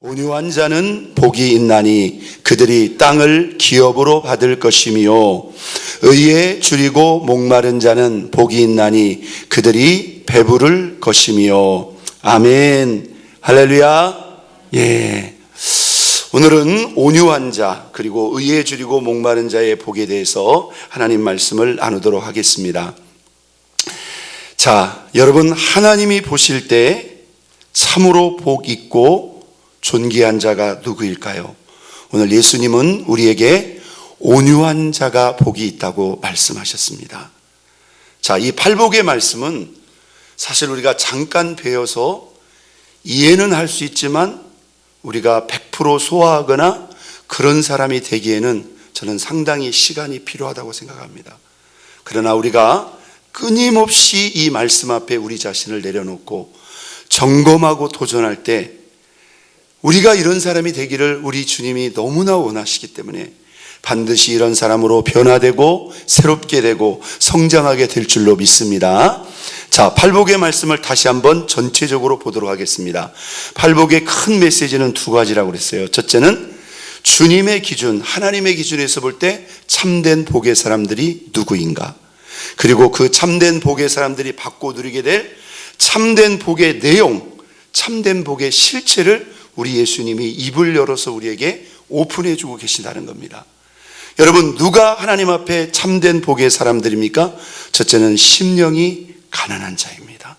온유한 자는 복이 있나니 그들이 땅을 기업으로 받을 것이며 의에 줄이고 목마른 자는 복이 있나니 그들이 배부를 것이며. 아멘. 할렐루야. 예. 오늘은 온유한 자 그리고 의에 줄이고 목마른 자의 복에 대해서 하나님 말씀을 나누도록 하겠습니다. 자, 여러분, 하나님이 보실 때 참으로 복 있고 존귀한 자가 누구일까요? 오늘 예수님은 우리에게 온유한 자가 복이 있다고 말씀하셨습니다. 자, 이 팔복의 말씀은 사실 우리가 잠깐 배워서 이해는 할 수 있지만 우리가 100% 소화하거나 그런 사람이 되기에는 저는 상당히 시간이 필요하다고 생각합니다. 그러나 우리가 끊임없이 이 말씀 앞에 우리 자신을 내려놓고 점검하고 도전할 때 우리가 이런 사람이 되기를 우리 주님이 너무나 원하시기 때문에 반드시 이런 사람으로 변화되고 새롭게 되고 성장하게 될 줄로 믿습니다. 자, 팔복의 말씀을 다시 한번 전체적으로 보도록 하겠습니다. 팔복의 큰 메시지는 두 가지라고 그랬어요. 첫째는 주님의 기준, 하나님의 기준에서 볼 때 참된 복의 사람들이 누구인가, 그리고 그 참된 복의 사람들이 받고 누리게 될 참된 복의 내용, 참된 복의 실체를 우리 예수님이 입을 열어서 우리에게 오픈해 주고 계신다는 겁니다. 여러분, 누가 하나님 앞에 참된 복의 사람들입니까? 첫째는 심령이 가난한 자입니다.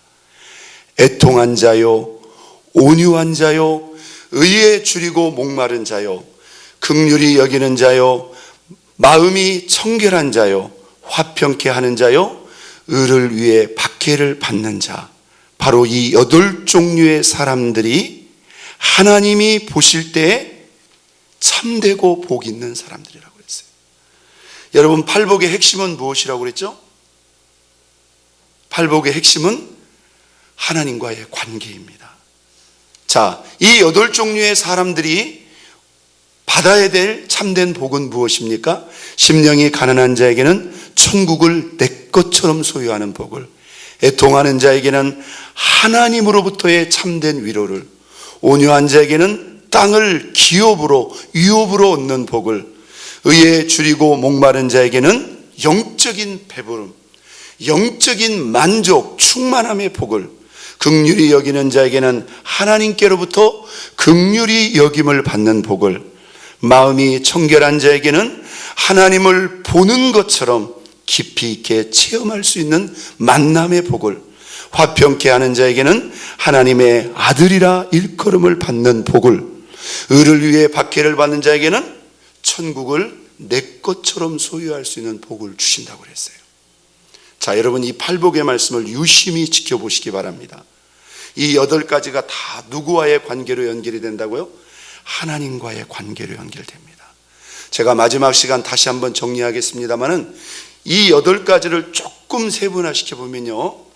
애통한 자요, 온유한 자요, 의에 줄이고 목마른 자요, 긍휼히 여기는 자요, 마음이 청결한 자요, 화평케 하는 자요, 의를 위해 박해를 받는 자, 바로 이 8종류의 사람들이 하나님이 보실 때 참되고 복 있는 사람들이라고 그랬어요. 여러분, 팔복의 핵심은 무엇이라고 그랬죠? 팔복의 핵심은 하나님과의 관계입니다. 자, 이 8종류의 사람들이 받아야 될 참된 복은 무엇입니까? 심령이 가난한 자에게는 천국을 내 것처럼 소유하는 복을, 애통하는 자에게는 하나님으로부터의 참된 위로를, 온유한 자에게는 땅을 기업으로 유업으로 얻는 복을, 의에 줄이고 목마른 자에게는 영적인 배부름, 영적인 만족, 충만함의 복을, 긍휼히 여기는 자에게는 하나님께로부터 긍휼히 여김을 받는 복을, 마음이 청결한 자에게는 하나님을 보는 것처럼 깊이 있게 체험할 수 있는 만남의 복을, 화평케 하는 자에게는 하나님의 아들이라 일컬음을 받는 복을, 의를 위해 박해를 받는 자에게는 천국을 내 것처럼 소유할 수 있는 복을 주신다고 그랬어요. 자, 여러분, 이 팔복의 말씀을 유심히 지켜보시기 바랍니다. 이 8가지가 다 누구와의 관계로 연결이 된다고요? 하나님과의 관계로 연결됩니다. 제가 마지막 시간 다시 한번 정리하겠습니다만은 이 8가지를 조금 세분화시켜 보면요,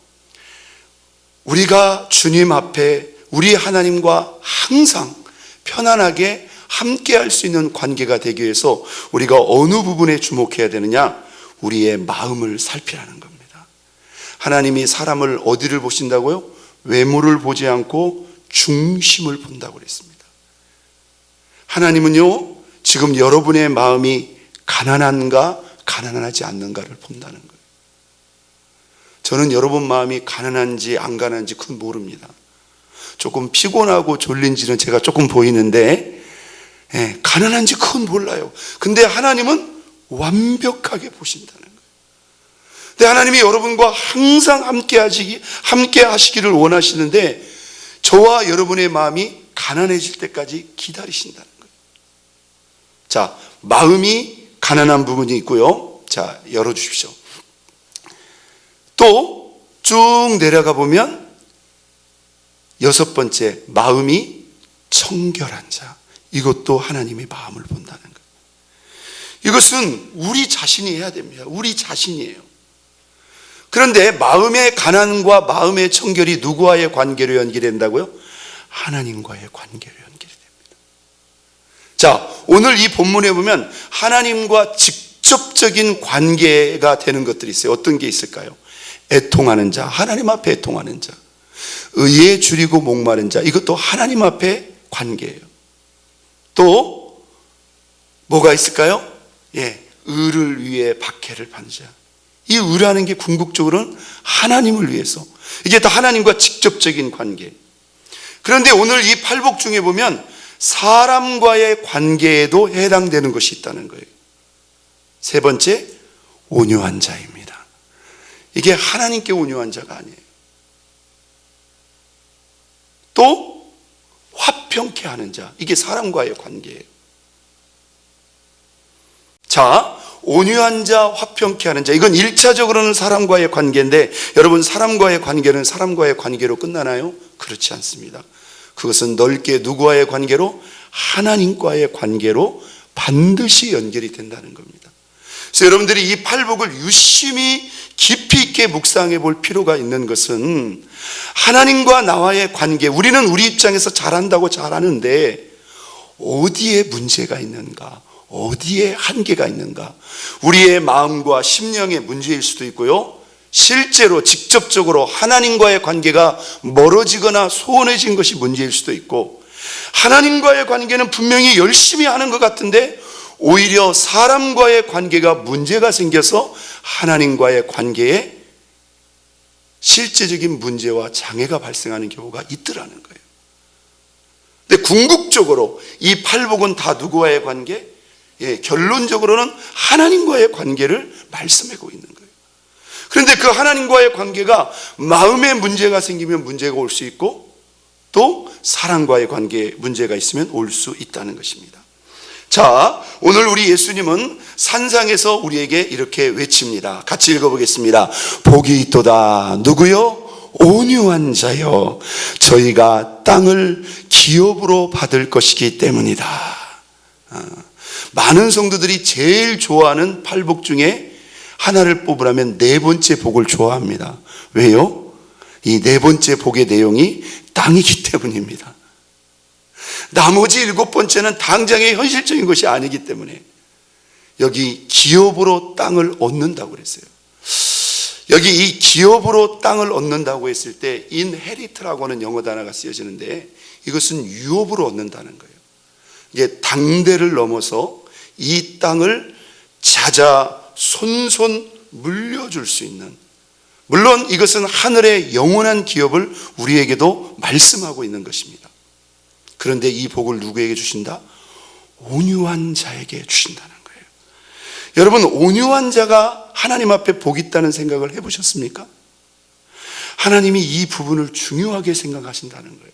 우리가 주님 앞에 우리 하나님과 항상 편안하게 함께 할 수 있는 관계가 되기 위해서 우리가 어느 부분에 주목해야 되느냐? 우리의 마음을 살피라는 겁니다. 하나님이 사람을 어디를 보신다고요? 외모를 보지 않고 중심을 본다고 그랬습니다. 하나님은요, 지금 여러분의 마음이 가난한가 가난하지 않는가를 본다는 거예요. 저는 여러분 마음이 가난한지 안 가난한지 그건 모릅니다. 조금 피곤하고 졸린지는 제가 조금 보이는데, 가난한지 그건 몰라요. 근데 하나님은 완벽하게 보신다는 거예요. 근데 하나님이 여러분과 항상 함께 하시기를 원하시는데, 저와 여러분의 마음이 가난해질 때까지 기다리신다는 거예요. 자, 마음이 가난한 부분이 있고요. 자, 열어주십시오. 또 쭉 내려가 보면 6번째, 마음이 청결한 자. 이것도 하나님이 마음을 본다는 거예요. 이것은 우리 자신이 해야 됩니다. 우리 자신이에요. 그런데 마음의 가난과 마음의 청결이 누구와의 관계로 연결된다고요? 하나님과의 관계로 연결이 됩니다. 자, 오늘 이 본문에 보면 하나님과 직접적인 관계가 되는 것들이 있어요. 어떤 게 있을까요? 애통하는 자, 하나님 앞에 애통하는 자, 의에 줄이고 목마른 자, 이것도 하나님 앞에 관계예요. 또 뭐가 있을까요? 의를 위해 박해를 받는 자. 이 의라는 게 궁극적으로는 하나님을 위해서, 이게 다 하나님과 직접적인 관계. 그런데 오늘 이 팔복 중에 보면 사람과의 관계에도 해당되는 것이 있다는 거예요. 세 번째, 온유한 자입니다. 이게 하나님께 온유한 자가 아니에요. 또 화평케 하는 자, 이게 사람과의 관계예요. 자, 온유한 자, 화평케 하는 자, 이건 1차적으로는 사람과의 관계인데, 여러분, 사람과의 관계는 사람과의 관계로 끝나나요? 그렇지 않습니다. 그것은 넓게 누구와의 관계로? 하나님과의 관계로 반드시 연결이 된다는 겁니다. 그래서 여러분들이 이 팔복을 유심히 깊이 있게 묵상해 볼 필요가 있는 것은, 하나님과 나와의 관계, 우리는 우리 입장에서 잘한다고 잘하는데 어디에 문제가 있는가, 어디에 한계가 있는가. 우리의 마음과 심령의 문제일 수도 있고요, 실제로 직접적으로 하나님과의 관계가 멀어지거나 소원해진 것이 문제일 수도 있고, 하나님과의 관계는 분명히 열심히 하는 것 같은데 오히려 사람과의 관계가 문제가 생겨서 하나님과의 관계에 실제적인 문제와 장애가 발생하는 경우가 있더라는 거예요. 근데 궁극적으로 이 팔복은 다 누구와의 관계? 결론적으로는 하나님과의 관계를 말씀하고 있는 거예요. 그런데 그 하나님과의 관계가 마음에 문제가 생기면 문제가 올 수 있고, 또 사랑과의 관계에 문제가 있으면 올 수 있다는 것입니다. 자, 오늘 우리 예수님은 산상에서 우리에게 이렇게 외칩니다. 같이 읽어보겠습니다. 복이 있도다. 누구요? 온유한 자요. 저희가 땅을 기업으로 받을 것이기 때문이다. 많은 성도들이 제일 좋아하는 팔복 중에 하나를 뽑으라면 네 번째 복을 좋아합니다. 왜요? 이 네 번째 복의 내용이 땅이기 때문입니다. 나머지 일곱 번째는 당장의 현실적인 것이 아니기 때문에, 여기 기업으로 땅을 얻는다고 그랬어요. 여기 이 기업으로 땅을 얻는다고 했을 때 inherit라고 하는 영어 단어가 쓰여지는데, 이것은 유업으로 얻는다는 거예요. 이게 당대를 넘어서 이 땅을 자자 손손 물려줄 수 있는, 물론 이것은 하늘의 영원한 기업을 우리에게도 말씀하고 있는 것입니다. 그런데 이 복을 누구에게 주신다? 온유한 자에게 주신다는 거예요. 여러분, 온유한 자가 하나님 앞에 복이 있다는 생각을 해보셨습니까? 하나님이 이 부분을 중요하게 생각하신다는 거예요.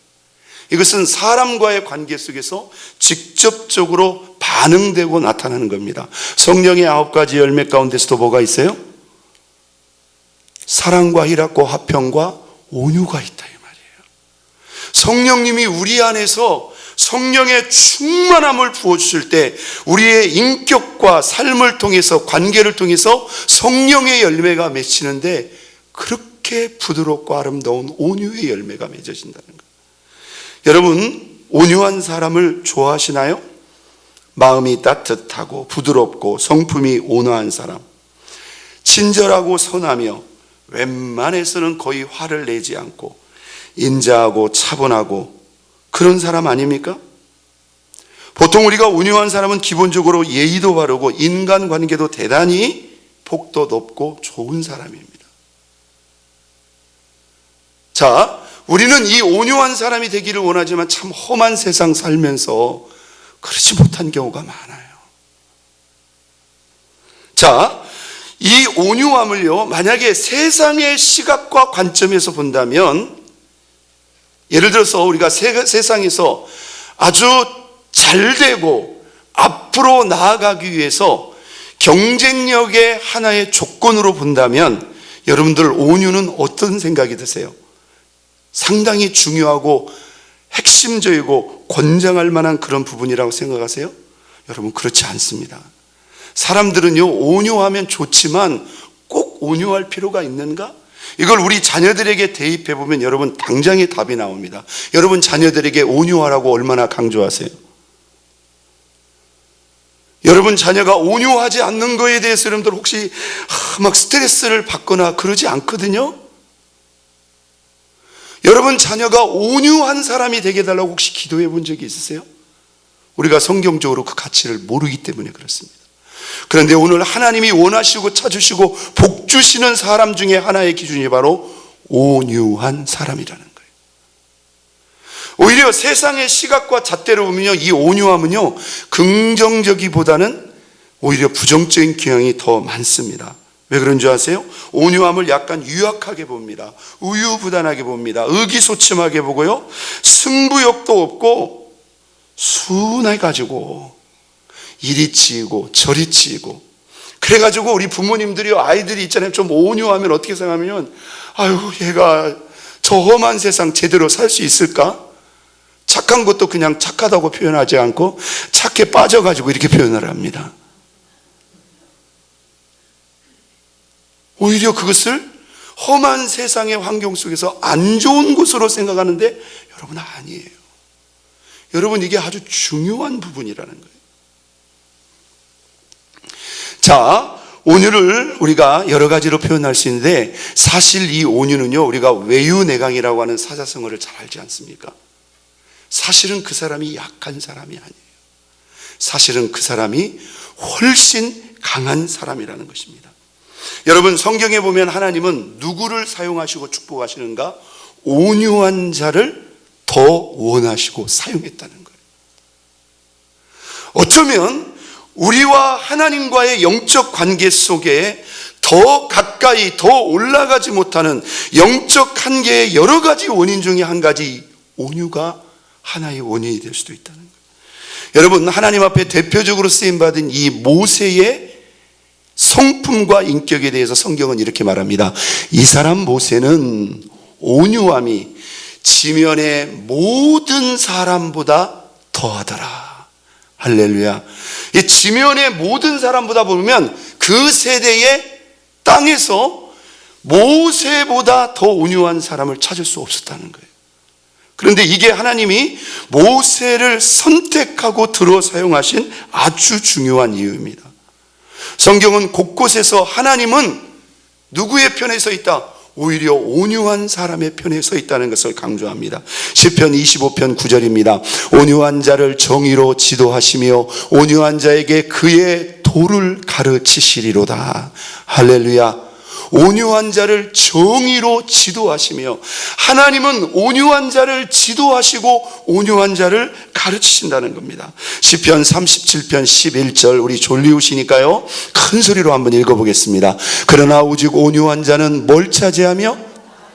이것은 사람과의 관계 속에서 직접적으로 반응되고 나타나는 겁니다. 성령의 9가지 열매 가운데서도 뭐가 있어요? 사랑과 희락과 화평과 온유가 있다, 이 말이에요. 성령님이 우리 안에서 성령의 충만함을 부어주실 때, 우리의 인격과 삶을 통해서, 관계를 통해서 성령의 열매가 맺히는데, 그렇게 부드럽고 아름다운 온유의 열매가 맺어진다는 거예요. 여러분, 온유한 사람을 좋아하시나요? 마음이 따뜻하고 부드럽고 성품이 온화한 사람, 친절하고 선하며 웬만해서는 거의 화를 내지 않고 인자하고 차분하고 그런 사람 아닙니까? 보통 우리가 온유한 사람은 기본적으로 예의도 바르고 인간관계도 대단히 복도 높고 좋은 사람입니다. 자, 우리는 이 온유한 사람이 되기를 원하지만 참 험한 세상 살면서 그렇지 못한 경우가 많아요. 자, 이 온유함을요, 만약에 세상의 시각과 관점에서 본다면, 예를 들어서 우리가 세상에서 아주 잘 되고 앞으로 나아가기 위해서 경쟁력의 하나의 조건으로 본다면, 여러분들 온유는 어떤 생각이 드세요? 상당히 중요하고 핵심적이고 권장할 만한 그런 부분이라고 생각하세요? 여러분, 그렇지 않습니다. 사람들은요, 온유하면 좋지만 꼭 온유할 필요가 있는가? 이걸 우리 자녀들에게 대입해 보면 여러분 당장의 답이 나옵니다. 여러분 자녀들에게 온유하라고 얼마나 강조하세요? 여러분 자녀가 온유하지 않는 거에 대해서 여러분들 혹시 막 스트레스를 받거나 그러지 않거든요? 여러분 자녀가 온유한 사람이 되게 해달라고 혹시 기도해 본 적이 있으세요? 우리가 성경적으로 그 가치를 모르기 때문에 그렇습니다. 그런데 오늘 하나님이 원하시고 찾으시고 복 주시는 사람 중에 하나의 기준이 바로 온유한 사람이라는 거예요. 오히려 세상의 시각과 잣대로 보면요, 이 온유함은요, 긍정적이보다는 오히려 부정적인 경향이 더 많습니다. 왜 그런 줄 아세요? 온유함을 약간 유약하게 봅니다. 우유부단하게 봅니다. 의기소침하게 보고요, 승부욕도 없고 순하게 가지고 이리 치이고 저리 치이고, 그래가지고 우리 부모님들이 아이들이 있잖아요, 좀 온유하면 어떻게 생각하면, 아유, 얘가 저 험한 세상 제대로 살 수 있을까? 착한 것도 그냥 착하다고 표현하지 않고 착해 빠져가지고 이렇게 표현을 합니다. 오히려 그것을 험한 세상의 환경 속에서 안 좋은 것으로 생각하는데, 여러분 아니에요. 여러분, 이게 아주 중요한 부분이라는 거예요. 자, 온유를 우리가 여러 가지로 표현할 수 있는데, 사실 이 온유는요, 우리가 외유내강이라고 하는 사자성어를 잘 알지 않습니까? 사실은 그 사람이 약한 사람이 아니에요. 사실은 그 사람이 훨씬 강한 사람이라는 것입니다. 여러분, 성경에 보면 하나님은 누구를 사용하시고 축복하시는가? 온유한 자를 더 원하시고 사용했다는 거예요. 어쩌면 우리와 하나님과의 영적 관계 속에 더 가까이, 더 올라가지 못하는 영적 한계의 여러 가지 원인 중에 한 가지, 온유가 하나의 원인이 될 수도 있다는 거예요. 여러분, 하나님 앞에 대표적으로 쓰임받은 이 모세의 성품과 인격에 대해서 성경은 이렇게 말합니다. 이 사람 모세는 온유함이 지면의 모든 사람보다 더하더라. 할렐루야. 이 지면의 모든 사람보다 보면 그 세대의 땅에서 모세보다 더 온유한 사람을 찾을 수 없었다는 거예요. 그런데 이게 하나님이 모세를 선택하고 들어 사용하신 아주 중요한 이유입니다. 성경은 곳곳에서 하나님은 누구의 편에 서 있다? 오히려 온유한 사람의 편에 서 있다는 것을 강조합니다. 시편 25편 9절입니다. 온유한 자를 정의로 지도하시며 온유한 자에게 그의 도를 가르치시리로다. 할렐루야. 온유한 자를 정의로 지도하시며, 하나님은 온유한 자를 지도하시고 온유한 자를 가르치신다는 겁니다. 시편 37편 11절, 우리 졸리우시니까요 큰 소리로 한번 읽어보겠습니다. 그러나 오직 온유한 자는 뭘 차지하며?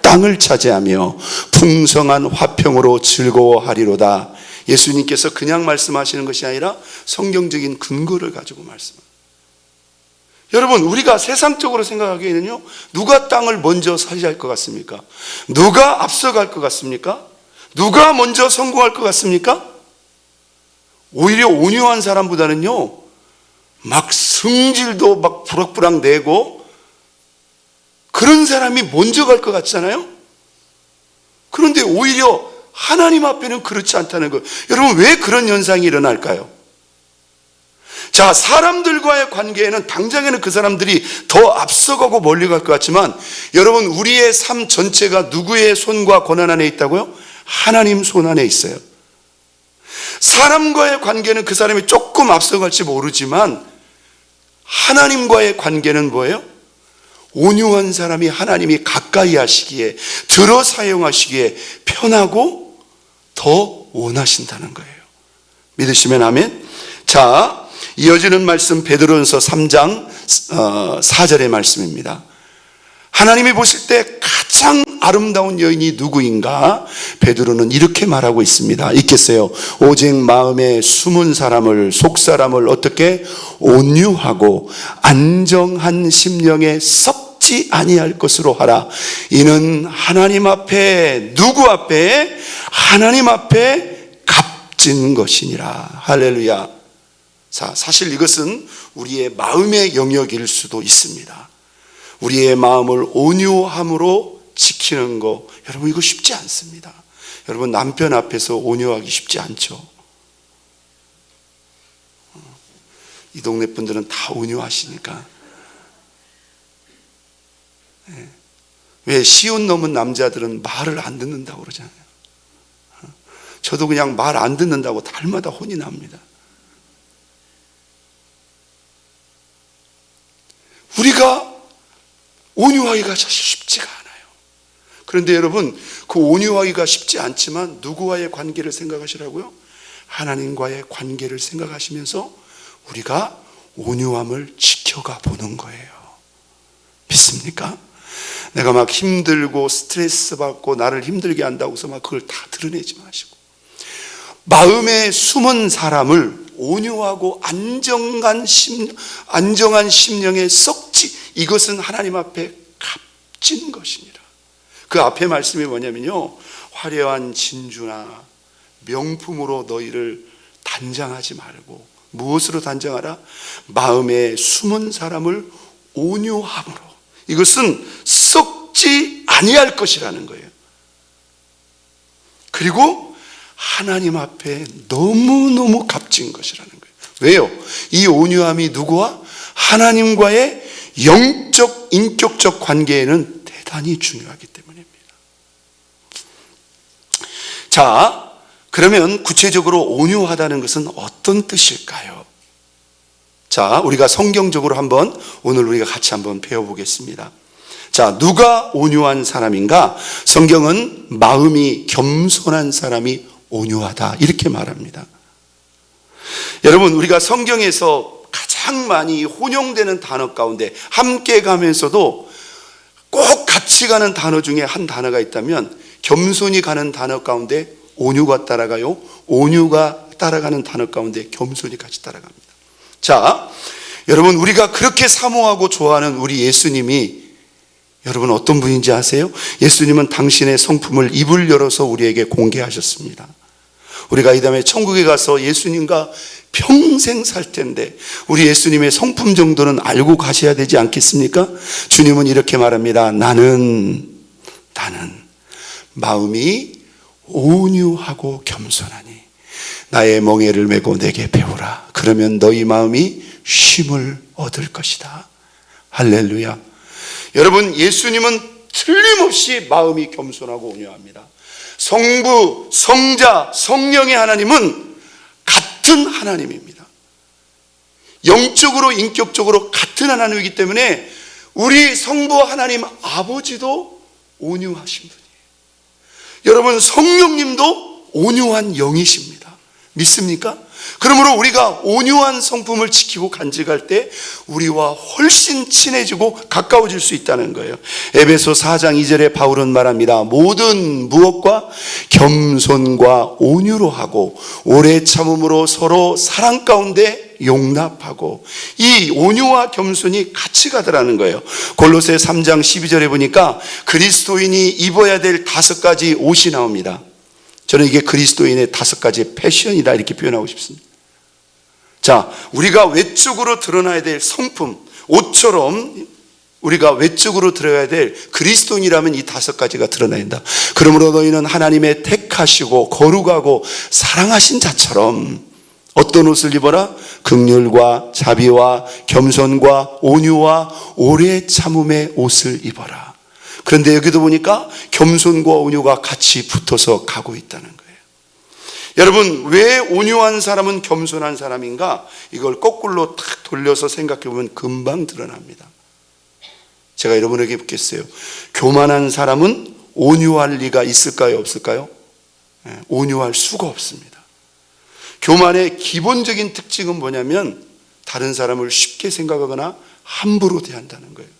땅을 차지하며 풍성한 화평으로 즐거워하리로다. 예수님께서 그냥 말씀하시는 것이 아니라 성경적인 근거를 가지고 말씀합니다. 여러분, 우리가 세상적으로 생각하기에는요, 누가 땅을 먼저 차지할 것 같습니까? 누가 앞서갈 것 같습니까? 누가 먼저 성공할 것 같습니까? 오히려 온유한 사람보다는요, 막 성질도 막 부럭부럭 내고 그런 사람이 먼저 갈 것 같잖아요. 그런데 오히려 하나님 앞에는 그렇지 않다는 거예요. 여러분, 왜 그런 현상이 일어날까요? 자, 사람들과의 관계에는 당장에는 그 사람들이 더 앞서가고 멀리 갈 것 같지만, 여러분, 우리의 삶 전체가 누구의 손과 권한 안에 있다고요? 하나님 손 안에 있어요. 사람과의 관계는 그 사람이 조금 앞서갈지 모르지만, 하나님과의 관계는 뭐예요? 온유한 사람이 하나님이 가까이 하시기에, 들어 사용하시기에 편하고 더 원하신다는 거예요. 믿으시면 아멘. 자, 이어지는 말씀 베드로전서 3장 4절의 말씀입니다. 하나님이 보실 때 가장 아름다운 여인이 누구인가? 베드로는 이렇게 말하고 있습니다. 읽겠어요. 오직 마음에 숨은 사람을, 속 사람을 어떻게? 온유하고 안정한 심령에 썩지 아니할 것으로 하라. 이는 하나님 앞에, 누구 앞에? 하나님 앞에 값진 것이니라. 할렐루야. 자, 사실 이것은 우리의 마음의 영역일 수도 있습니다. 우리의 마음을 온유함으로 지키는 거, 여러분, 이거 쉽지 않습니다. 여러분, 남편 앞에서 온유하기 쉽지 않죠. 이 동네 분들은 다 온유하시니까. 왜 시온 넘은 남자들은 말을 안 듣는다고 그러잖아요. 저도 그냥 말 안 듣는다고 달마다 혼이 납니다. 우리가 온유하기가 사실 쉽지가 않아요. 그런데 여러분, 그 온유하기가 쉽지 않지만 누구와의 관계를 생각하시라고요? 하나님과의 관계를 생각하시면서 우리가 온유함을 지켜가 보는 거예요. 믿습니까? 내가 막 힘들고 스트레스 받고 나를 힘들게 한다고 해서 막 그걸 다 드러내지 마시고, 마음에 숨은 사람을 온유하고 안정한 심령의 썩지, 이것은 하나님 앞에 값진 것이니라. 그 앞에 말씀이 뭐냐면요, 화려한 진주나 명품으로 너희를 단장하지 말고 무엇으로 단장하라? 마음에 숨은 사람을 온유함으로, 이것은 썩지 아니할 것이라는 거예요. 그리고 하나님 앞에 너무너무 값진 것이라는 거예요. 왜요? 이 온유함이 누구와? 하나님과의 영적, 인격적 관계에는 대단히 중요하기 때문입니다. 자, 그러면 구체적으로 온유하다는 것은 어떤 뜻일까요? 자, 우리가 성경적으로 한번 오늘 우리가 같이 한번 배워보겠습니다. 자, 누가 온유한 사람인가? 성경은 마음이 겸손한 사람이 온유하다, 이렇게 말합니다. 여러분, 우리가 성경에서 가장 많이 혼용되는 단어 가운데 함께 가면서도 꼭 같이 가는 단어 중에 한 단어가 있다면 겸손이 가는 단어 가운데 온유가 따라가요. 온유가 따라가는 단어 가운데 겸손이 같이 따라갑니다. 자, 여러분, 우리가 그렇게 사모하고 좋아하는 우리 예수님이 여러분 어떤 분인지 아세요? 예수님은 당신의 성품을 입을 열어서 우리에게 공개하셨습니다. 우리가 이 다음에 천국에 가서 예수님과 평생 살 텐데 우리 예수님의 성품 정도는 알고 가셔야 되지 않겠습니까? 주님은 이렇게 말합니다. 나는 마음이 온유하고 겸손하니 나의 멍에를 메고 내게 배우라. 그러면 너희 마음이 쉼을 얻을 것이다. 할렐루야. 여러분, 예수님은 틀림없이 마음이 겸손하고 온유합니다. 성부, 성자, 성령의 하나님은 같은 하나님입니다. 영적으로, 인격적으로 같은 하나님이기 때문에 우리 성부 하나님 아버지도 온유하신 분이에요. 여러분, 성령님도 온유한 영이십니다. 믿습니까? 그러므로 우리가 온유한 성품을 지키고 간직할 때 우리와 훨씬 친해지고 가까워질 수 있다는 거예요. 에베소 4장 2절에 바울은 말합니다. 모든 무엇과 겸손과 온유로 하고 오래 참음으로 서로 사랑 가운데 용납하고, 이 온유와 겸손이 같이 가더라는 거예요. 골로새 3장 12절에 보니까 그리스도인이 입어야 될 5가지 옷이 나옵니다. 저는 이게 그리스도인의 5가지 패션이다, 이렇게 표현하고 싶습니다. 자, 우리가 외적으로 드러나야 될 성품, 옷처럼 우리가 외적으로 드러나야 될 그리스도인이라면 이 5가지가 드러나야 된다. 그러므로 너희는 하나님의 택하시고 거룩하고 사랑하신 자처럼 어떤 옷을 입어라? 긍휼과 자비와 겸손과 온유와 오래 참음의 옷을 입어라. 그런데 여기도 보니까 겸손과 온유가 같이 붙어서 가고 있다는 거예요. 여러분, 왜 온유한 사람은 겸손한 사람인가? 이걸 거꾸로 탁 돌려서 생각해 보면 금방 드러납니다. 제가 여러분에게 묻겠어요. 교만한 사람은 온유할 리가 있을까요, 없을까요? 온유할 수가 없습니다. 교만의 기본적인 특징은 뭐냐면 다른 사람을 쉽게 생각하거나 함부로 대한다는 거예요.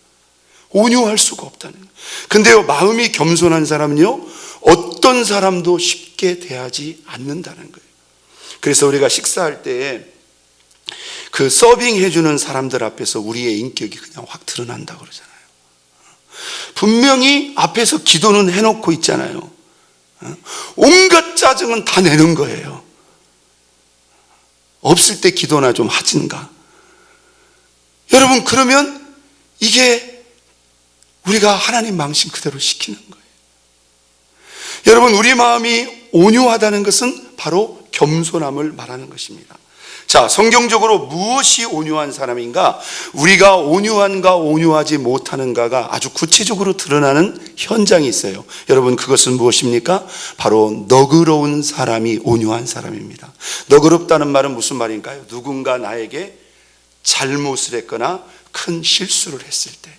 온유할 수가 없다는 거예요. 근데요, 마음이 겸손한 사람은요, 어떤 사람도 쉽게 대하지 않는다는 거예요. 그래서 우리가 식사할 때 그 서빙 해주는 사람들 앞에서 우리의 인격이 그냥 확 드러난다고 그러잖아요. 분명히 앞에서 기도는 해놓고 있잖아요. 온갖 짜증은 다 내는 거예요. 없을 때 기도나 좀 하든가. 여러분, 그러면 이게 우리가 하나님 망신 그대로 시키는 거예요. 여러분, 우리 마음이 온유하다는 것은 바로 겸손함을 말하는 것입니다. 자, 성경적으로 무엇이 온유한 사람인가? 우리가 온유한가 온유하지 못하는가가 아주 구체적으로 드러나는 현장이 있어요. 여러분, 그것은 무엇입니까? 바로 너그러운 사람이 온유한 사람입니다. 너그럽다는 말은 무슨 말인가요? 누군가 나에게 잘못을 했거나 큰 실수를 했을 때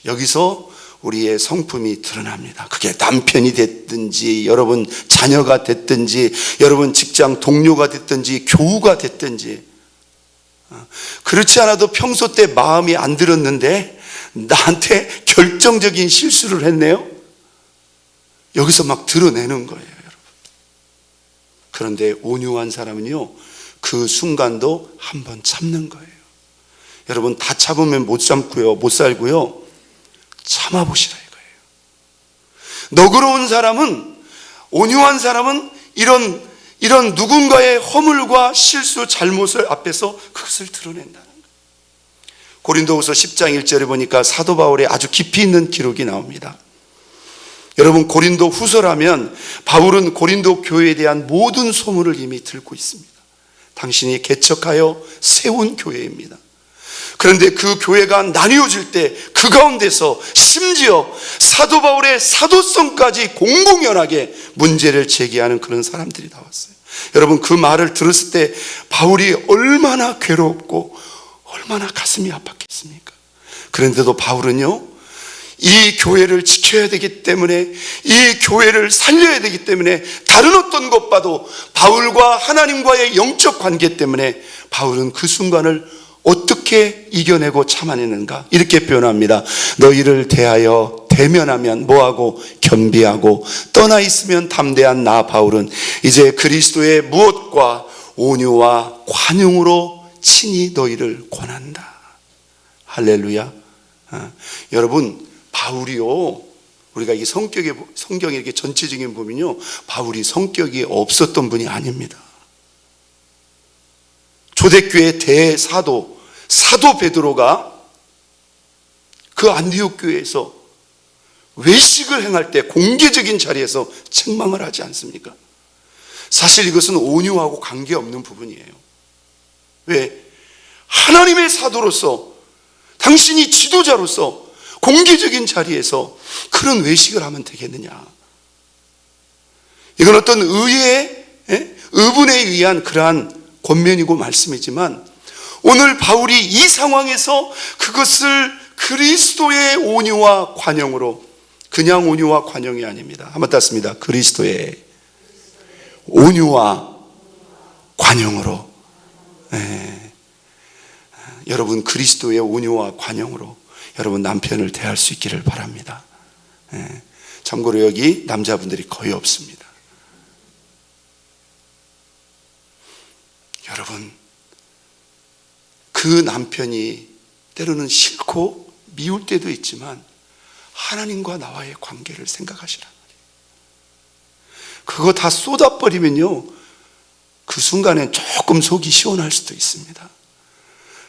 여기서 우리의 성품이 드러납니다. 그게 남편이 됐든지, 여러분 자녀가 됐든지, 여러분 직장 동료가 됐든지, 교우가 됐든지, 그렇지 않아도 평소 때 마음이 안 들었는데 나한테 결정적인 실수를 했네요. 여기서 막 드러내는 거예요, 여러분. 그런데 온유한 사람은요, 그 순간도 한번 참는 거예요. 여러분, 다 참으면 못 참고요, 못 살고요, 참아보시라 이거예요. 너그러운 사람은, 온유한 사람은 이런 누군가의 허물과 실수, 잘못을 앞에서 그것을 드러낸다는 거예요. 고린도후서 10장 1절에 보니까 사도 바울의 아주 깊이 있는 기록이 나옵니다. 여러분, 고린도 후서라면 바울은 고린도 교회에 대한 모든 소문을 이미 들고 있습니다. 당신이 개척하여 세운 교회입니다. 그런데 그 교회가 나뉘어질 때 그 가운데서 심지어 사도 바울의 사도성까지 공공연하게 문제를 제기하는 그런 사람들이 나왔어요. 여러분, 그 말을 들었을 때 바울이 얼마나 괴롭고 얼마나 가슴이 아팠겠습니까? 그런데도 바울은요, 이 교회를 지켜야 되기 때문에, 이 교회를 살려야 되기 때문에, 다른 어떤 것봐도 바울과 하나님과의 영적 관계 때문에 바울은 그 순간을 어떻게 이겨내고 참아내는가? 이렇게 표현합니다. 너희를 대하여 대면하면 뭐하고? 겸비하고, 떠나 있으면 담대한 나 바울은 이제 그리스도의 무엇과 온유와 관용으로 친히 너희를 권한다. 할렐루야. 여러분, 바울이요, 우리가 이 성경에 이렇게 전체적인 보면요, 바울이 성격이 없었던 분이 아닙니다. 초대교회 대사도 사도 베드로가 그 안디옥 교회에서 외식을 행할 때 공개적인 자리에서 책망을 하지 않습니까? 사실 이것은 온유하고 관계없는 부분이에요. 왜? 하나님의 사도로서, 당신이 지도자로서 공개적인 자리에서 그런 외식을 하면 되겠느냐? 이건 어떤 의분에 의한 그러한 권면이고 말씀이지만, 오늘 바울이 이 상황에서 그것을 그리스도의 온유와 관용으로, 그냥 온유와 관용이 아닙니다. 한번 땄습니다. 그리스도의 온유와 관용으로. 네. 여러분, 그리스도의 온유와 관용으로 여러분 남편을 대할 수 있기를 바랍니다. 네. 참고로 여기 남자분들이 거의 없습니다. 여러분, 그 남편이 때로는 싫고 미울 때도 있지만 하나님과 나와의 관계를 생각하시란 말이에요. 그거 다 쏟아버리면요, 그 순간엔 조금 속이 시원할 수도 있습니다.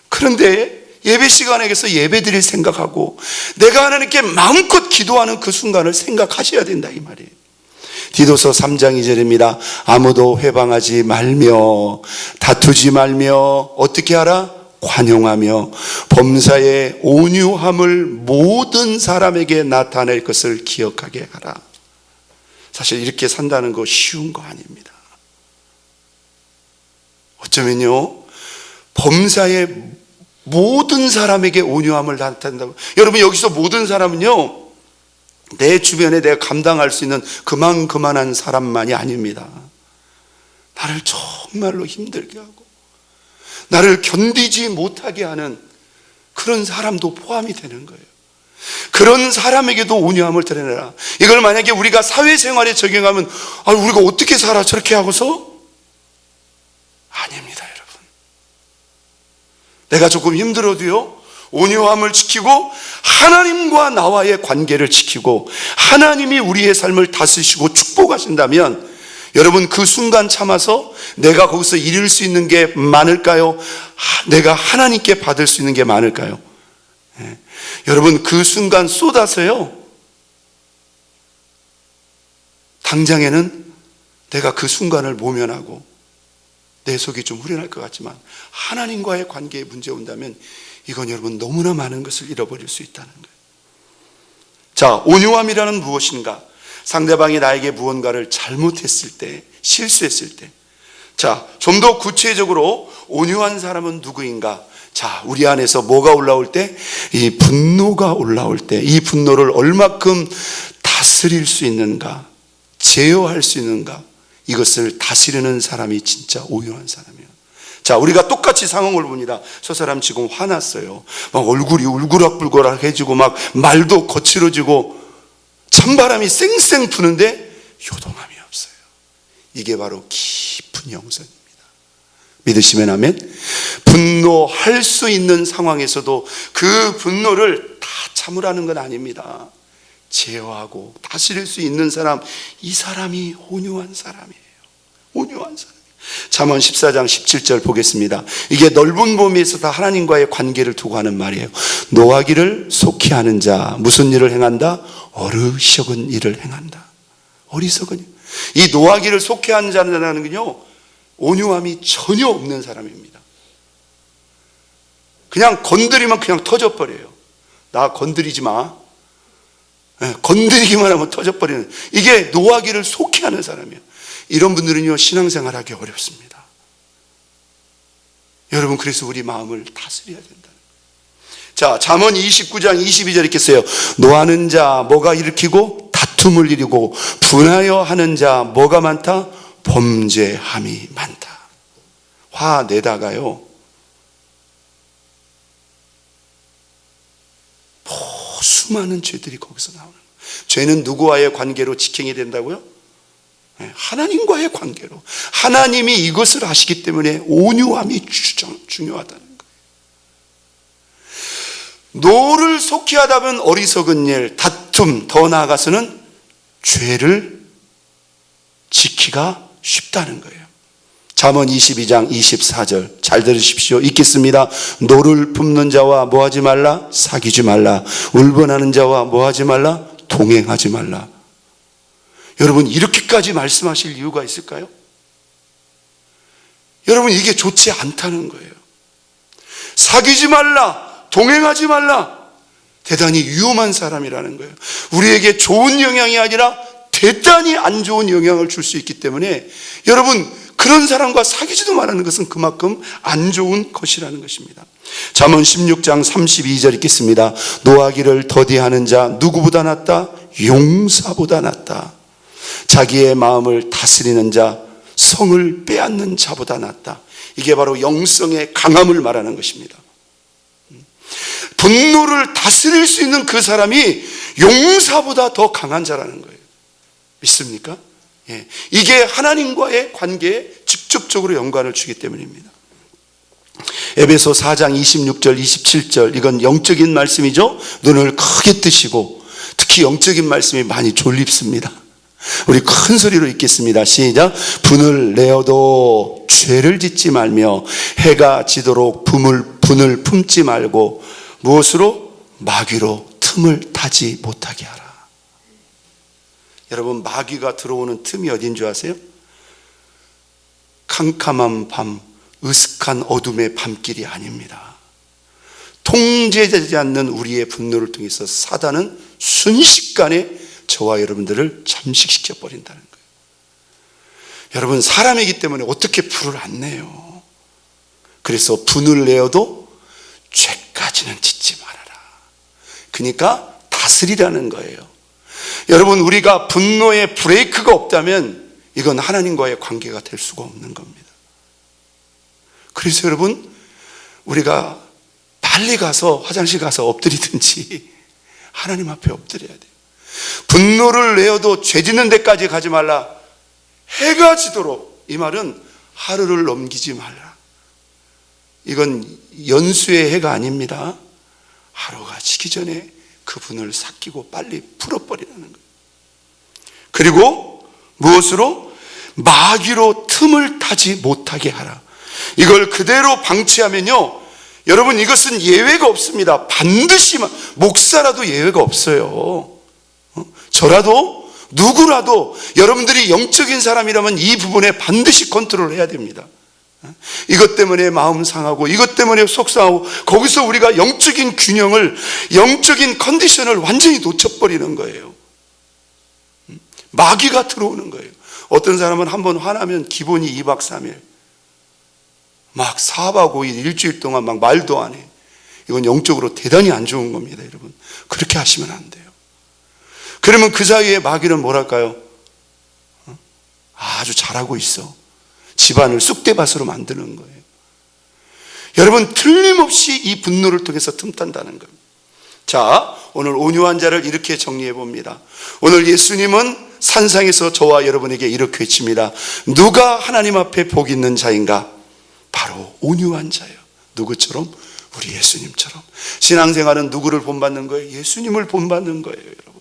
그런데 예배 시간에서 예배드릴 생각하고 내가 하나님께 마음껏 기도하는 그 순간을 생각하셔야 된다 이 말이에요. 디도서 3장 2절입니다. 아무도 회방하지 말며 다투지 말며 어떻게 하라? 관용하며 범사의 온유함을 모든 사람에게 나타낼 것을 기억하게 하라. 사실 이렇게 산다는 거 쉬운 거 아닙니다. 어쩌면요, 범사의 모든 사람에게 온유함을 나타낸다고. 여러분, 여기서 모든 사람은요, 내 주변에 내가 감당할 수 있는 그만한 사람만이 아닙니다. 나를 정말로 힘들게 하고 나를 견디지 못하게 하는 그런 사람도 포함이 되는 거예요. 그런 사람에게도 온유함을 드러내라. 이걸 만약에 우리가 사회생활에 적용하면 우리가 어떻게 살아 저렇게 하고서? 아닙니다, 여러분. 내가 조금 힘들어도요, 온유함을 지키고 하나님과 나와의 관계를 지키고 하나님이 우리의 삶을 다스리시고 축복하신다면, 여러분, 그 순간 참아서 내가 거기서 이룰 수 있는 게 많을까요? 내가 하나님께 받을 수 있는 게 많을까요? 네. 여러분, 그 순간 쏟아서요, 당장에는 내가 그 순간을 모면하고 내 속이 좀 후련할 것 같지만 하나님과의 관계에 문제 온다면 이건 여러분 너무나 많은 것을 잃어버릴 수 있다는 거예요. 자, 온유함이라는 무엇인가? 상대방이 나에게 무언가를 잘못했을 때, 실수했을 때. 자, 좀 더 구체적으로 온유한 사람은 누구인가? 자, 우리 안에서 뭐가 올라올 때? 이 분노가 올라올 때, 이 분노를 얼마큼 다스릴 수 있는가, 제어할 수 있는가, 이것을 다스리는 사람이 진짜 오유한 사람이에요. 자, 우리가 똑같이 상황을 봅니다. 저 사람 지금 화났어요. 막 얼굴이 울그락불그락해지고 막 말도 거칠어지고 찬바람이 쌩쌩 부는데 요동함이 없어요. 이게 바로 깊은 영성입니다. 믿으시면 아멘. 분노할 수 있는 상황에서도 그 분노를 다 참으라는 건 아닙니다. 제어하고 다스릴 수 있는 사람, 이 사람이 온유한 사람이에요. 온유한 사람. 잠언 14장 17절 보겠습니다. 이게 넓은 범위에서 다 하나님과의 관계를 두고 하는 말이에요. 노하기를 속히 하는 자 무슨 일을 행한다? 어리석은 일을 행한다. 어리석은 일. 이 노하기를 속히 하는 자라는 건요, 온유함이 전혀 없는 사람입니다. 그냥 건드리면 그냥 터져버려요. 나 건드리지 마. 건드리기만 하면 터져버리는, 이게 노하기를 속히 하는 사람이에요. 이런 분들은요, 신앙생활하기 어렵습니다. 여러분, 그래서 우리 마음을 다스려야 된다는 거예요. 자, 잠언 29장 22절 이렇게 써요. 노하는 자 뭐가 일으키고 다툼을 일으키고 분하여 하는 자 뭐가 많다? 범죄함이 많다. 화 내다가요, 수많은 죄들이 거기서 나오는 거예요. 죄는 누구와의 관계로 직행이 된다고요? 하나님과의 관계로. 하나님이 이것을 하시기 때문에 온유함이 중요하다는 거예요. 노를 속히 하다 보면 어리석은 일, 다툼, 더 나아가서는 죄를 지키기가 쉽다는 거예요. 잠언 22장 24절 잘 들으십시오. 읽겠습니다. 노를 품는 자와 뭐하지 말라? 사귀지 말라. 울분하는 자와 뭐하지 말라? 동행하지 말라. 여러분, 이렇게까지 말씀하실 이유가 있을까요? 여러분, 이게 좋지 않다는 거예요. 사귀지 말라, 동행하지 말라. 대단히 위험한 사람이라는 거예요. 우리에게 좋은 영향이 아니라 대단히 안 좋은 영향을 줄 수 있기 때문에 여러분, 그런 사람과 사귀지도 말하는 것은 그만큼 안 좋은 것이라는 것입니다. 잠언 16장 32절 읽겠습니다. 노하기를 더디하는 자 누구보다 낫다? 용사보다 낫다. 자기의 마음을 다스리는 자 성을 빼앗는 자보다 낫다. 이게 바로 영성의 강함을 말하는 것입니다. 분노를 다스릴 수 있는 그 사람이 용사보다 더 강한 자라는 거예요. 믿습니까? 예. 이게 하나님과의 관계에 직접적으로 연관을 주기 때문입니다. 에베소 4장 26절 27절, 이건 영적인 말씀이죠. 눈을 크게 뜨시고, 특히 영적인 말씀이 많이 졸립습니다. 우리 큰 소리로 읽겠습니다. 시작. 분을 내어도 죄를 짓지 말며 해가 지도록 분을 품지 말고 무엇으로? 마귀로 틈을 타지 못하게 하라. 여러분, 마귀가 들어오는 틈이 어딘 줄 아세요? 캄캄한 밤, 으슥한 어둠의 밤길이 아닙니다. 통제되지 않는 우리의 분노를 통해서 사단은 순식간에 저와 여러분들을 잠식시켜 버린다는 거예요. 여러분, 사람이기 때문에 어떻게 불을 안 내요? 그래서 분을 내어도 죄까지는 짓지 말아라. 그러니까 다스리라는 거예요. 여러분, 우리가 분노에 브레이크가 없다면 이건 하나님과의 관계가 될 수가 없는 겁니다. 그래서 여러분, 우리가 빨리 가서 화장실 가서 엎드리든지 하나님 앞에 엎드려야 돼요. 분노를 내어도 죄 짓는 데까지 가지 말라. 해가 지도록, 이 말은 하루를 넘기지 말라. 이건 연수의 해가 아닙니다. 하루가 지기 전에 그 분을 삭히고 빨리 풀어버리라는 거예요. 그리고 무엇으로? 마귀로 틈을 타지 못하게 하라. 이걸 그대로 방치하면요, 여러분, 이것은 예외가 없습니다. 반드시, 목사라도 예외가 없어요. 저라도, 누구라도 여러분들이 영적인 사람이라면 이 부분에 반드시 컨트롤 해야 됩니다. 이것 때문에 마음 상하고, 이것 때문에 속상하고, 거기서 우리가 영적인 균형을, 영적인 컨디션을 완전히 놓쳐버리는 거예요. 마귀가 들어오는 거예요. 어떤 사람은 한번 화나면 기본이 2박 3일. 막 4박 5일 일주일 동안 막 말도 안 해. 이건 영적으로 대단히 안 좋은 겁니다, 여러분. 그렇게 하시면 안 돼요. 그러면 그 사이에 마귀는 뭐랄까요? 아주 잘하고 있어. 집안을 쑥대밭으로 만드는 거예요. 여러분, 틀림없이 이 분노를 통해서 틈탄다는 겁니다. 자, 오늘 온유한 자를 이렇게 정리해 봅니다. 오늘 예수님은 산상에서 저와 여러분에게 이렇게 외칩니다. 누가 하나님 앞에 복 있는 자인가? 바로 온유한 자예요. 누구처럼? 우리 예수님처럼. 신앙생활은 누구를 본받는 거예요? 예수님을 본받는 거예요, 여러분.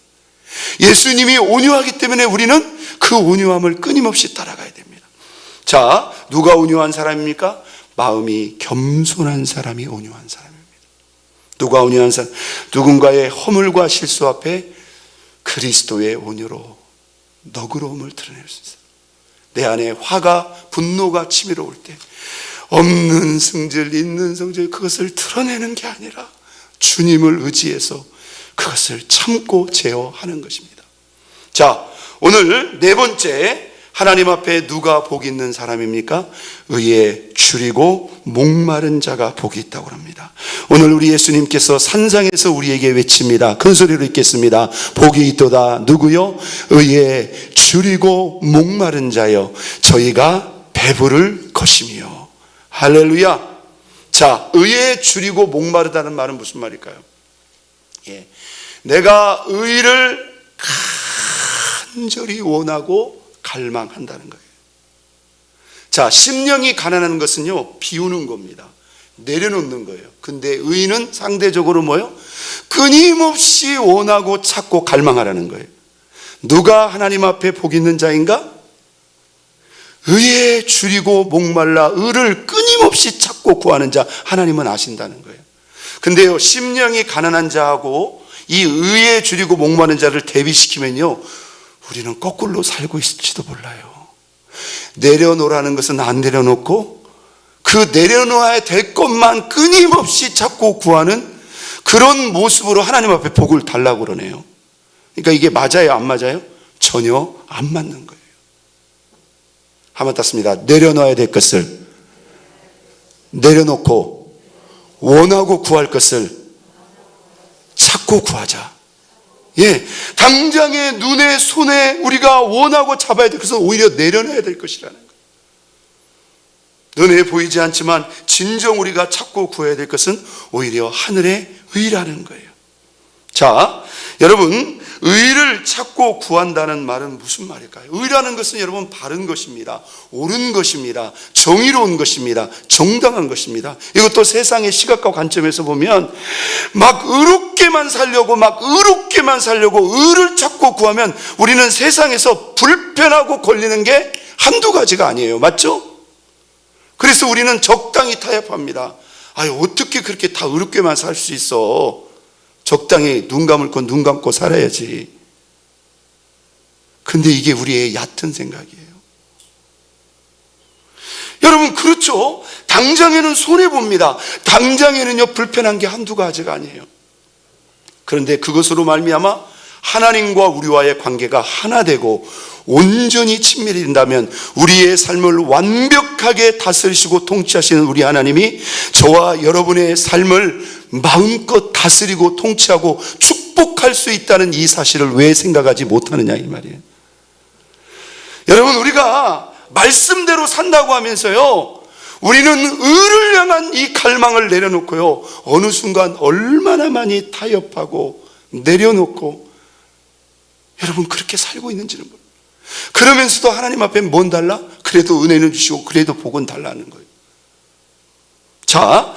예수님이 온유하기 때문에 우리는 그 온유함을 끊임없이 따라가야 됩니다. 자, 누가 온유한 사람입니까? 마음이 겸손한 사람이 온유한 사람입니다. 누가 온유한 사람? 누군가의 허물과 실수 앞에 그리스도의 온유로 너그러움을 드러낼 수 있어요. 내 안에 화가, 분노가 치밀어올 때 없는 성질, 있는 성질, 그것을 드러내는 게 아니라 주님을 의지해서 그것을 참고 제어하는 것입니다. 자, 오늘 네 번째, 하나님 앞에 누가 복이 있는 사람입니까? 의에 줄이고 목마른 자가 복이 있다고 합니다. 오늘 우리 예수님께서 산상에서 우리에게 외칩니다. 큰 소리로 읽겠습니다. 복이 있도다. 누구요? 의에 줄이고 목마른 자여, 저희가 배부를 것이며. 할렐루야. 자, 의에 줄이고 목마르다는 말은 무슨 말일까요? 내가 의를 간절히 원하고 갈망한다는 거예요. 자, 심령이 가난한 것은요, 비우는 겁니다. 내려놓는 거예요. 근데 의는 상대적으로 뭐요? 끊임없이 원하고 찾고 갈망하라는 거예요. 누가 하나님 앞에 복 있는 자인가? 의에 줄이고 목말라 의를 끊임없이 찾고 구하는 자, 하나님은 아신다는 거예요. 근데요, 심령이 가난한 자하고 이 의에 줄이고 목마른 자를 대비시키면요, 우리는 거꾸로 살고 있을지도 몰라요. 내려놓으라는 것은 안 내려놓고 그 내려놓아야 될 것만 끊임없이 찾고 구하는 그런 모습으로 하나님 앞에 복을 달라고 그러네요. 그러니까 이게 맞아요, 안 맞아요? 전혀 안 맞는 거예요. 한번 땄습니다. 내려놓아야 될 것을 내려놓고 원하고 구할 것을 찾고 구하자. 예, 당장의 눈에 손에 우리가 원하고 잡아야 될 것은 오히려 내려놔야 될 것이라는 거예요. 눈에 보이지 않지만 진정 우리가 찾고 구해야 될 것은 오히려 하늘의 의라는 거예요. 자, 여러분, 의를 찾고 구한다는 말은 무슨 말일까요? 의라는 것은 여러분 바른 것입니다. 옳은 것입니다. 정의로운 것입니다. 정당한 것입니다. 이것도 세상의 시각과 관점에서 보면 막 의롭게만 살려고 의를 찾고 구하면 우리는 세상에서 불편하고 걸리는 게 한두 가지가 아니에요. 맞죠? 그래서 우리는 적당히 타협합니다. 아유, 어떻게 그렇게 다 의롭게만 살 수 있어? 적당히 눈 감을 건 눈 감고 살아야지. 근데 이게 우리의 얕은 생각이에요. 여러분, 그렇죠? 당장에는 손해봅니다. 당장에는요, 불편한 게 한두 가지가 아니에요. 그런데 그것으로 말미암아 하나님과 우리와의 관계가 하나 되고 온전히 친밀이 된다면 우리의 삶을 완벽하게 다스리시고 통치하시는 우리 하나님이 저와 여러분의 삶을 마음껏 다스리고 통치하고 축복할 수 있다는 이 사실을 왜 생각하지 못하느냐, 이 말이에요. 여러분, 우리가 말씀대로 산다고 하면서요, 우리는 의를 향한 이 갈망을 내려놓고요, 어느 순간 얼마나 많이 타협하고 내려놓고 여러분 그렇게 살고 있는지는 몰라요. 그러면서도 하나님 앞에 뭔 달라? 그래도 은혜는 주시고 그래도 복은 달라는 거예요. 자,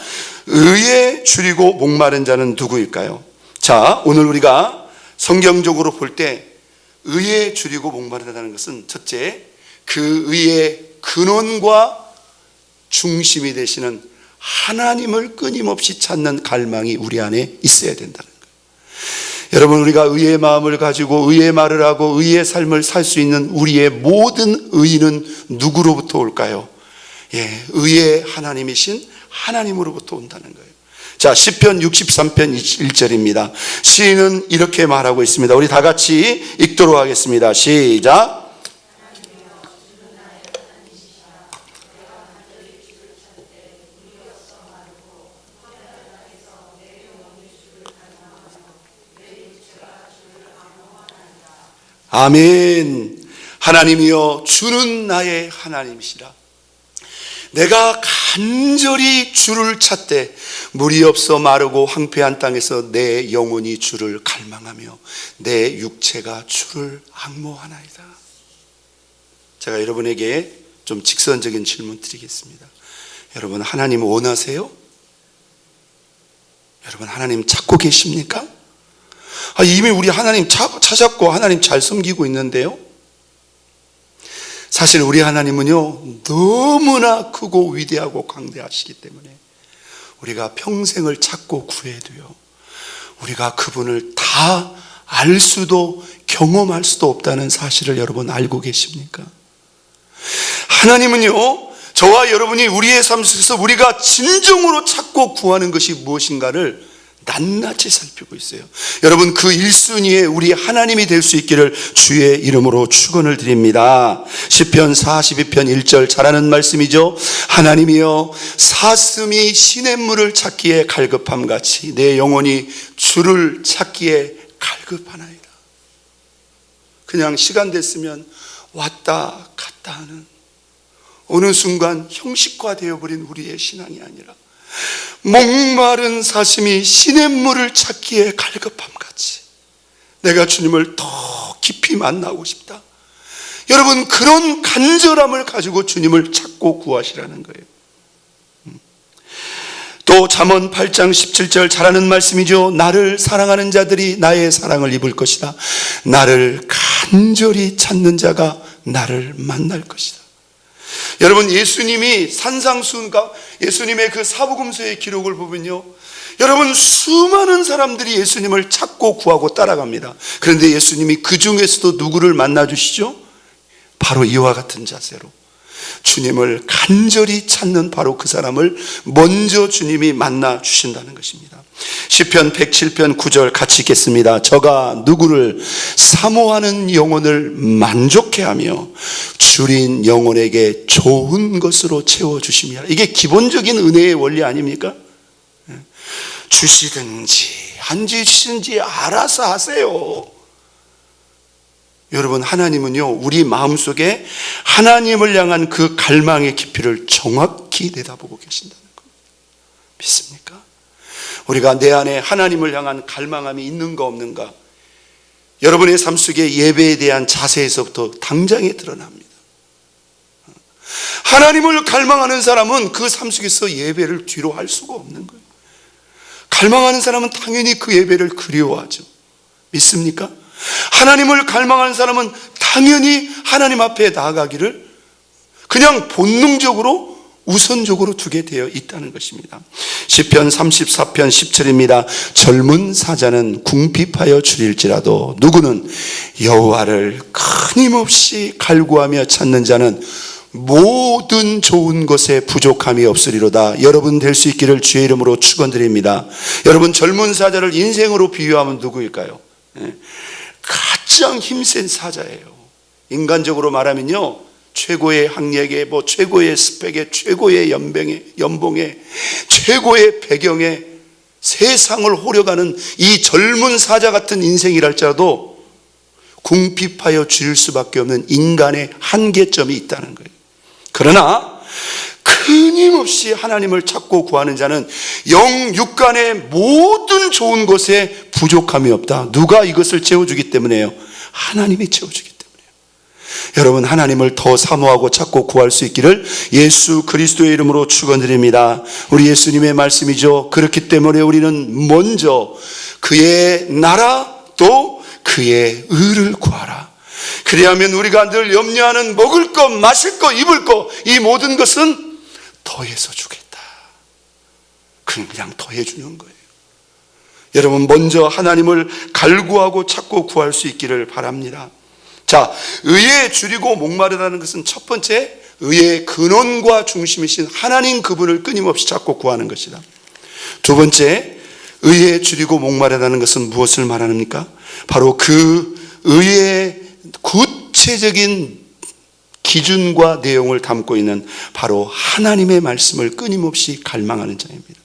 의에 줄이고 목마른 자는 누구일까요? 자, 오늘 우리가 성경적으로 볼 때 의에 줄이고 목마르다는 것은 첫째, 그 의의 근원과 중심이 되시는 하나님을 끊임없이 찾는 갈망이 우리 안에 있어야 된다는 거예요. 여러분, 우리가 의의 마음을 가지고 의의 말을 하고 의의 삶을 살 수 있는 우리의 모든 의는 누구로부터 올까요? 예, 의의 하나님이신 하나님으로부터 온다는 거예요. 자, 시편 63편 1절입니다. 시인은 이렇게 말하고 있습니다. 우리 다 같이 읽도록 하겠습니다. 시작. 아멘. 하나님이여, 주는 나의 하나님이시라. 내가 간절히 주를 찾되 물이 없어 마르고 황폐한 땅에서 내 영혼이 주를 갈망하며 내 육체가 주를 앙모하나이다. 제가 여러분에게 좀 직선적인 질문 드리겠습니다. 여러분, 하나님 원하세요? 여러분, 하나님 찾고 계십니까? 이미 우리 하나님 찾았고 하나님 잘 섬기고 있는데요. 사실 우리 하나님은요, 너무나 크고 위대하고 광대하시기 때문에 우리가 평생을 찾고 구해도요, 우리가 그분을 다 알 수도 경험할 수도 없다는 사실을 여러분 알고 계십니까? 하나님은요, 저와 여러분이 우리의 삶 속에서 우리가 진정으로 찾고 구하는 것이 무엇인가를 낱낱이 살피고 있어요. 여러분, 그 1순위에 우리 하나님이 될 수 있기를 주의 이름으로 축원을 드립니다. 시편 42편 1절 잘하는 말씀이죠. 하나님이여, 사슴이 시냇물을 찾기에 갈급함같이 내 영혼이 주를 찾기에 갈급하나이다. 그냥 시간 됐으면 왔다 갔다 하는, 어느 순간 형식화되어 버린 우리의 신앙이 아니라 목마른 사슴이 시냇물을 찾기에 갈급함같이 내가 주님을 더 깊이 만나고 싶다. 여러분, 그런 간절함을 가지고 주님을 찾고 구하시라는 거예요. 또 잠언 8장 17절 잘하는 말씀이죠. 나를 사랑하는 자들이 나의 사랑을 입을 것이다. 나를 간절히 찾는 자가 나를 만날 것이다. 여러분, 예수님이 산상수훈과 예수님의 그 사복음서의 기록을 보면요, 여러분, 수많은 사람들이 예수님을 찾고 구하고 따라갑니다. 그런데 예수님이 그 중에서도 누구를 만나주시죠? 바로 이와 같은 자세로 주님을 간절히 찾는 바로 그 사람을 먼저 주님이 만나 주신다는 것입니다. 시편 107편 9절 같이 읽겠습니다. 저가 누구를 사모하는 영혼을 만족해 하며 줄인 영혼에게 좋은 것으로 채워주심이라. 이게 기본적인 은혜의 원리 아닙니까? 주시든지 안 주시든지 알아서 하세요. 여러분, 하나님은요, 우리 마음속에 하나님을 향한 그 갈망의 깊이를 정확히 내다보고 계신다는 겁니다. 믿습니까? 우리가 내 안에 하나님을 향한 갈망함이 있는가 없는가, 여러분의 삶 속에 예배에 대한 자세에서부터 당장에 드러납니다. 하나님을 갈망하는 사람은 그 삶 속에서 예배를 뒤로 할 수가 없는 거예요. 갈망하는 사람은 당연히 그 예배를 그리워하죠. 믿습니까? 하나님을 갈망하는 사람은 당연히 하나님 앞에 나아가기를 그냥 본능적으로 우선적으로 두게 되어 있다는 것입니다. 시편 34편 10절입니다. 젊은 사자는 궁핍하여 줄일지라도 누구는 여호와를 끊임없이 갈구하며 찾는 자는 모든 좋은 것에 부족함이 없으리로다. 여러분 될 수 있기를 주의 이름으로 축원드립니다. 여러분, 젊은 사자를 인생으로 비유하면 누구일까요? 가장 힘센 사자예요. 인간적으로 말하면요, 최고의 학력에, 최고의 스펙에, 최고의 연봉에, 최고의 배경에 세상을 호려가는 이 젊은 사자 같은 인생이랄지라도 궁핍하여 줄일 수밖에 없는 인간의 한계점이 있다는 거예요. 그러나 끊임없이 하나님을 찾고 구하는 자는 영육간의 모든 좋은 것에 부족함이 없다. 누가 이것을 채워주기 때문에요? 하나님이 채워주기 때문에요. 여러분, 하나님을 더 사모하고 찾고 구할 수 있기를 예수 그리스도의 이름으로 축원드립니다. 우리 예수님의 말씀이죠. 그렇기 때문에 우리는 먼저 그의 나라 또 그의 의를 구하라. 그리하면 우리가 늘 염려하는 먹을 것, 마실 것, 입을 것, 이 모든 것은 더해서 주겠다. 그냥 더해주는 거예요. 여러분, 먼저 하나님을 갈구하고 찾고 구할 수 있기를 바랍니다. 자, 의에 줄이고 목마르다는 것은 첫 번째, 의의 근원과 중심이신 하나님 그분을 끊임없이 찾고 구하는 것이다. 두 번째, 의에 줄이고 목마르다는 것은 무엇을 말합니까? 바로 그 의의 구체적인 기준과 내용을 담고 있는 바로 하나님의 말씀을 끊임없이 갈망하는 자입니다.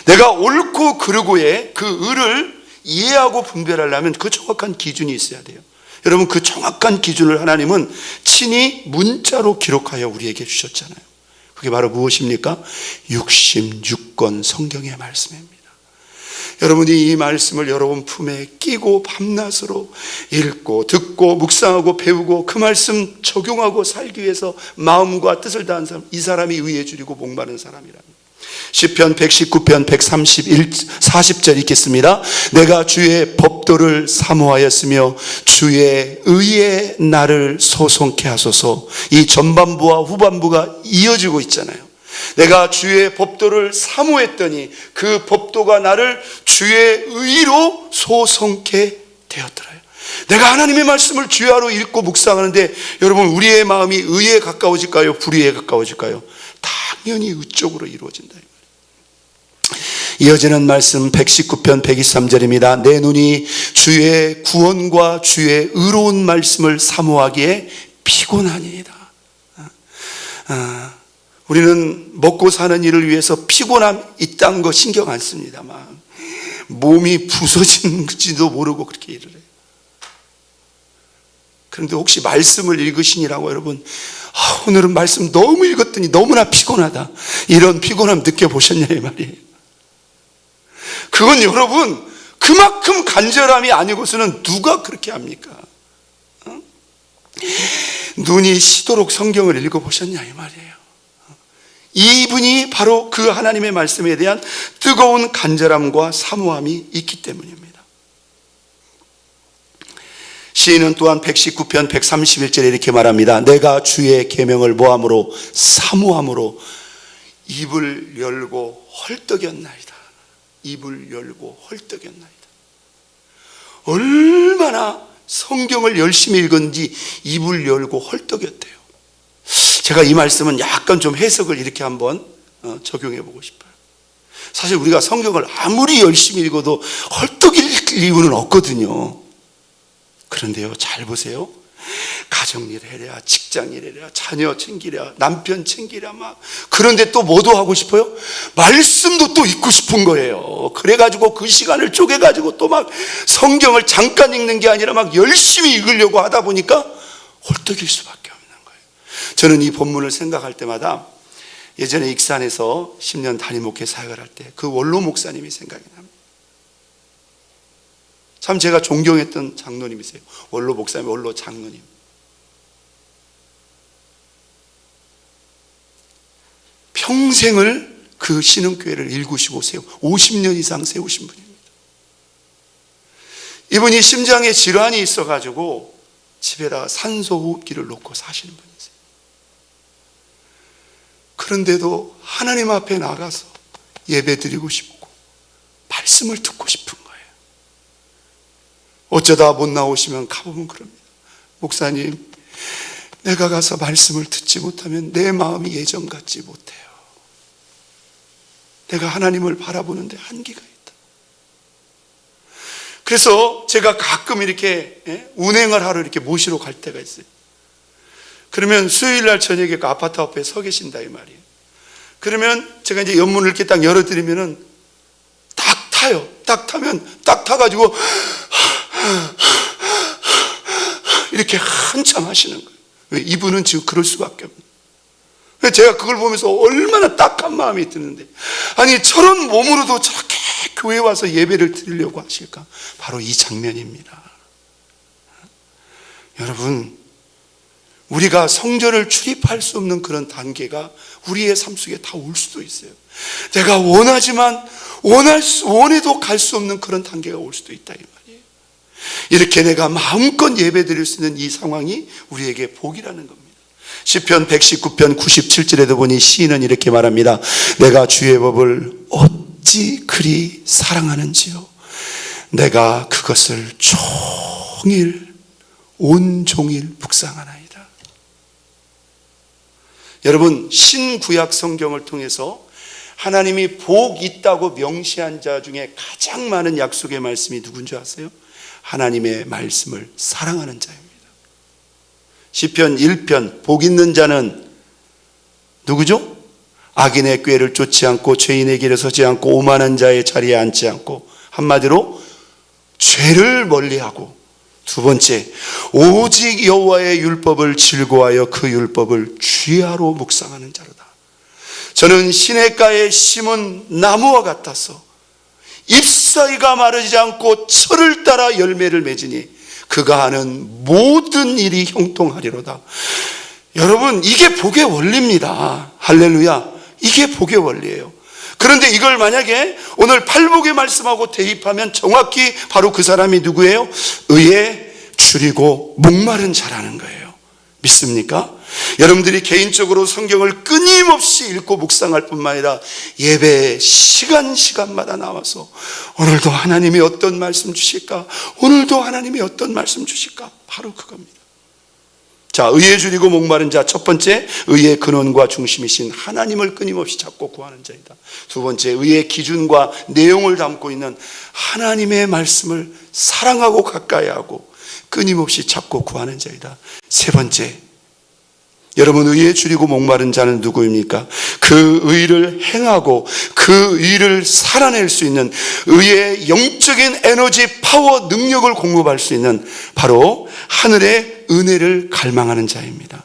내가 옳고 그르고의 그 의를 이해하고 분별하려면 그 정확한 기준이 있어야 돼요. 여러분, 그 정확한 기준을 하나님은 친히 문자로 기록하여 우리에게 주셨잖아요. 그게 바로 무엇입니까? 66권 성경의 말씀입니다. 여러분이 이 말씀을 여러분 품에 끼고 밤낮으로 읽고 듣고 묵상하고 배우고 그 말씀 적용하고 살기 위해서 마음과 뜻을 다한 사람, 이 사람이 의에 줄이고 목마른 사람이랍니다. 시편 119편 40절 읽겠습니다. 내가 주의 법도를 사모하였으며 주의 의에 나를 소송케 하소서. 이 전반부와 후반부가 이어지고 있잖아요. 내가 주의 법도를 사모했더니 그 법도가 나를 주의 의로 소송케 되었더라요. 내가 하나님의 말씀을 주야로 읽고 묵상하는데 여러분, 우리의 마음이 의에 가까워질까요? 불의에 가까워질까요? 당연히 의 쪽으로 이루어진다. 이어지는 말씀 119편 123절입니다. 내 눈이 주의 구원과 주의 의로운 말씀을 사모하기에 피곤하니이다. 우리는 먹고 사는 일을 위해서 피곤함 있다는 거 신경 안 씁니다만 몸이 부서진지도 모르고 그렇게 일을 해요. 그런데 혹시 말씀을 읽으시니라고 여러분, 오늘은 말씀 너무 읽었더니 너무나 피곤하다, 이런 피곤함 느껴보셨냐 이 말이에요. 그건 여러분, 그만큼 간절함이 아니고서는 누가 그렇게 합니까? 눈이 시도록 성경을 읽어보셨냐 이 말이에요. 이분이 바로 그 하나님의 말씀에 대한 뜨거운 간절함과 사모함이 있기 때문입니다. 시인은 또한 119편 131절에 이렇게 말합니다. 내가 주의 계명을 모함으로 사모함으로 입을 열고 헐떡였나이다. 입을 열고 헐떡였나이다. 얼마나 성경을 열심히 읽은지 입을 열고 헐떡였대요. 제가 이 말씀은 약간 좀 해석을 이렇게 한번 적용해 보고 싶어요. 사실 우리가 성경을 아무리 열심히 읽어도 헐떡일 이유는 없거든요. 그런데요, 잘 보세요. 가정일 해랴, 직장일 해랴, 자녀 챙기랴, 남편 챙기랴 막. 그런데 또 뭐도 하고 싶어요? 말씀도 또 읽고 싶은 거예요. 그래가지고 그 시간을 쪼개가지고 또 막 성경을 잠깐 읽는 게 아니라 막 열심히 읽으려고 하다 보니까 헐떡일 수밖에 없는 거예요. 저는 이 본문을 생각할 때마다 예전에 익산에서 10년 담임 목회 사역을 할 때 그 원로 목사님이 생각이 납니다. 참 제가 존경했던 장로님이세요. 원로 목사님, 원로 장로님. 평생을 그 신흥교회를 일구시고 50년 이상 세우신 분입니다. 이분이 심장에 질환이 있어가지고 집에다가 산소호흡기를 놓고 사시는 분이세요. 그런데도 하나님 앞에 나가서 예배드리고 싶고 말씀을 듣고 싶은 거예요. 어쩌다 못 나오시면 가보면 그럽니다. 목사님, 내가 가서 말씀을 듣지 못하면 내 마음이 예전 같지 못해요. 내가 하나님을 바라보는데 한계가 있다. 그래서 제가 가끔 이렇게 운행을 하러 이렇게 모시러 갈 때가 있어요. 그러면 수요일날 저녁에 그 아파트 앞에 서 계신다 이 말이에요. 그러면 제가 이제 연문을 이렇게 딱 열어드리면은 딱 타요. 딱 타면 딱 타가지고 이렇게 한참 하시는 거예요. 왜? 이분은 지금 그럴 수밖에 없는. 제가 그걸 보면서 얼마나 딱한 마음이 드는데, 아니 저런 몸으로도 저렇게 교회 와서 예배를 드리려고 하실까? 바로 이 장면입니다. 여러분, 우리가 성전을 출입할 수 없는 그런 단계가 우리의 삶 속에 다 올 수도 있어요. 내가 원하지만 원해도 갈 수 없는 그런 단계가 올 수도 있다 이 말이에요. 이렇게 내가 마음껏 예배 드릴 수 있는 이 상황이 우리에게 복이라는 겁니다. 시편 119편 97절에도 보니 시인은 이렇게 말합니다. 내가 주의 법을 어찌 그리 사랑하는지요. 내가 그것을 온종일 묵상하나이다. 여러분, 신구약 성경을 통해서 하나님이 복 있다고 명시한 자 중에 가장 많은 약속의 말씀이 누군지 아세요? 하나님의 말씀을 사랑하는 자입니다. 시편 1편, 복 있는 자는 누구죠? 악인의 꾀를 쫓지 않고 죄인의 길에 서지 않고 오만한 자의 자리에 앉지 않고, 한마디로 죄를 멀리하고 두 번째, 오직 여호와의 율법을 즐거워하여 그 율법을 주야로 묵상하는 자로다. 저는 시냇가에 심은 나무와 같아서 잎사귀가 마르지 않고 철을 따라 열매를 맺으니 그가 하는 모든 일이 형통하리로다. 여러분, 이게 복의 원리입니다. 할렐루야. 이게 복의 원리예요. 그런데 이걸 만약에 오늘 팔복의 말씀하고 대입하면 정확히 바로 그 사람이 누구예요? 의에 줄이고 목마른 자라는 거예요. 믿습니까? 여러분들이 개인적으로 성경을 끊임없이 읽고 묵상할 뿐만 아니라 예배 시간마다 나와서 오늘도 하나님이 어떤 말씀 주실까? 오늘도 하나님이 어떤 말씀 주실까? 바로 그겁니다. 자, 의에 줄이고 목마른 자. 첫 번째, 의의 근원과 중심이신 하나님을 끊임없이 찾고 구하는 자이다. 두 번째, 의의 기준과 내용을 담고 있는 하나님의 말씀을 사랑하고 가까이 하고 끊임없이 찾고 구하는 자이다. 세 번째, 여러분, 의에 줄이고 목마른 자는 누구입니까? 그 의를 행하고 그 의를 살아낼 수 있는 의의 영적인 에너지, 파워, 능력을 공급할 수 있는 바로 하늘의 은혜를 갈망하는 자입니다.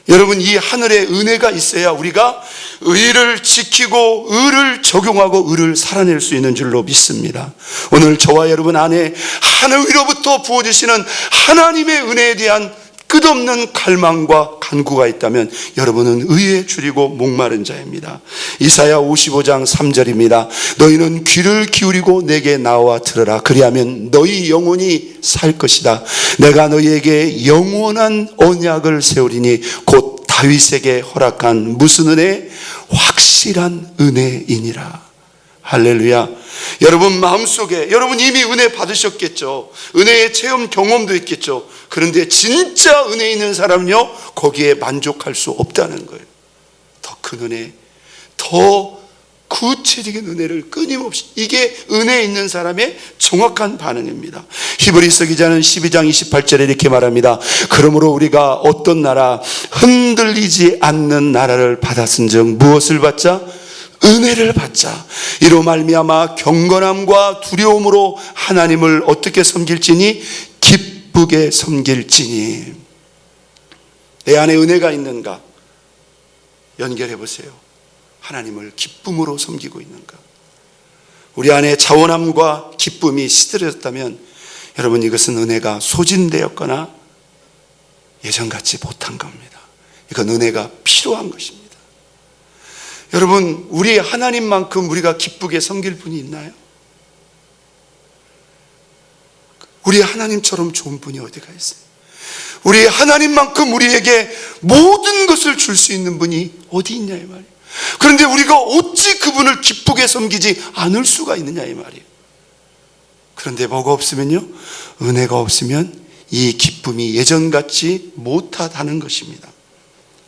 여러분, 이 하늘의 은혜가 있어야 우리가 의를 지키고 의를 적용하고 의를 살아낼 수 있는 줄로 믿습니다. 오늘 저와 여러분 안에 하늘로부터 부어주시는 하나님의 은혜에 대한 끝없는 갈망과 간구가 있다면 여러분은 의에 줄이고 목마른 자입니다. 이사야 55장 3절입니다. 너희는 귀를 기울이고 내게 나와 들으라. 그리하면 너희 영혼이 살 것이다. 내가 너희에게 영원한 언약을 세우리니 곧 다윗에게 허락한 무슨 은혜? 확실한 은혜이니라. 할렐루야. 여러분 마음속에 여러분 이미 은혜 받으셨겠죠. 은혜의 체험 경험도 있겠죠. 그런데 진짜 은혜 있는 사람은요, 거기에 만족할 수 없다는 거예요. 더 큰 은혜, 더 구체적인 은혜를 끊임없이, 이게 은혜 있는 사람의 정확한 반응입니다. 히브리서 기자는 12장 28절에 이렇게 말합니다. 그러므로 우리가 어떤 나라, 흔들리지 않는 나라를 받았은즉 무엇을 받자? 은혜를 받자. 이로 말미암아 경건함과 두려움으로 하나님을 어떻게 섬길지니? 기쁘게 섬길지니. 내 안에 은혜가 있는가? 연결해 보세요. 하나님을 기쁨으로 섬기고 있는가? 우리 안에 자원함과 기쁨이 시들어졌다면 여러분, 이것은 은혜가 소진되었거나 예전 같지 못한 겁니다. 이건 은혜가 필요한 것입니다. 여러분, 우리 하나님만큼 우리가 기쁘게 섬길 분이 있나요? 우리 하나님처럼 좋은 분이 어디가 있어요? 우리 하나님만큼 우리에게 모든 것을 줄 수 있는 분이 어디 있냐 이 말이에요. 그런데 우리가 어찌 그분을 기쁘게 섬기지 않을 수가 있느냐 이 말이에요. 그런데 뭐가 없으면요, 은혜가 없으면 이 기쁨이 예전 같지 못하다는 것입니다.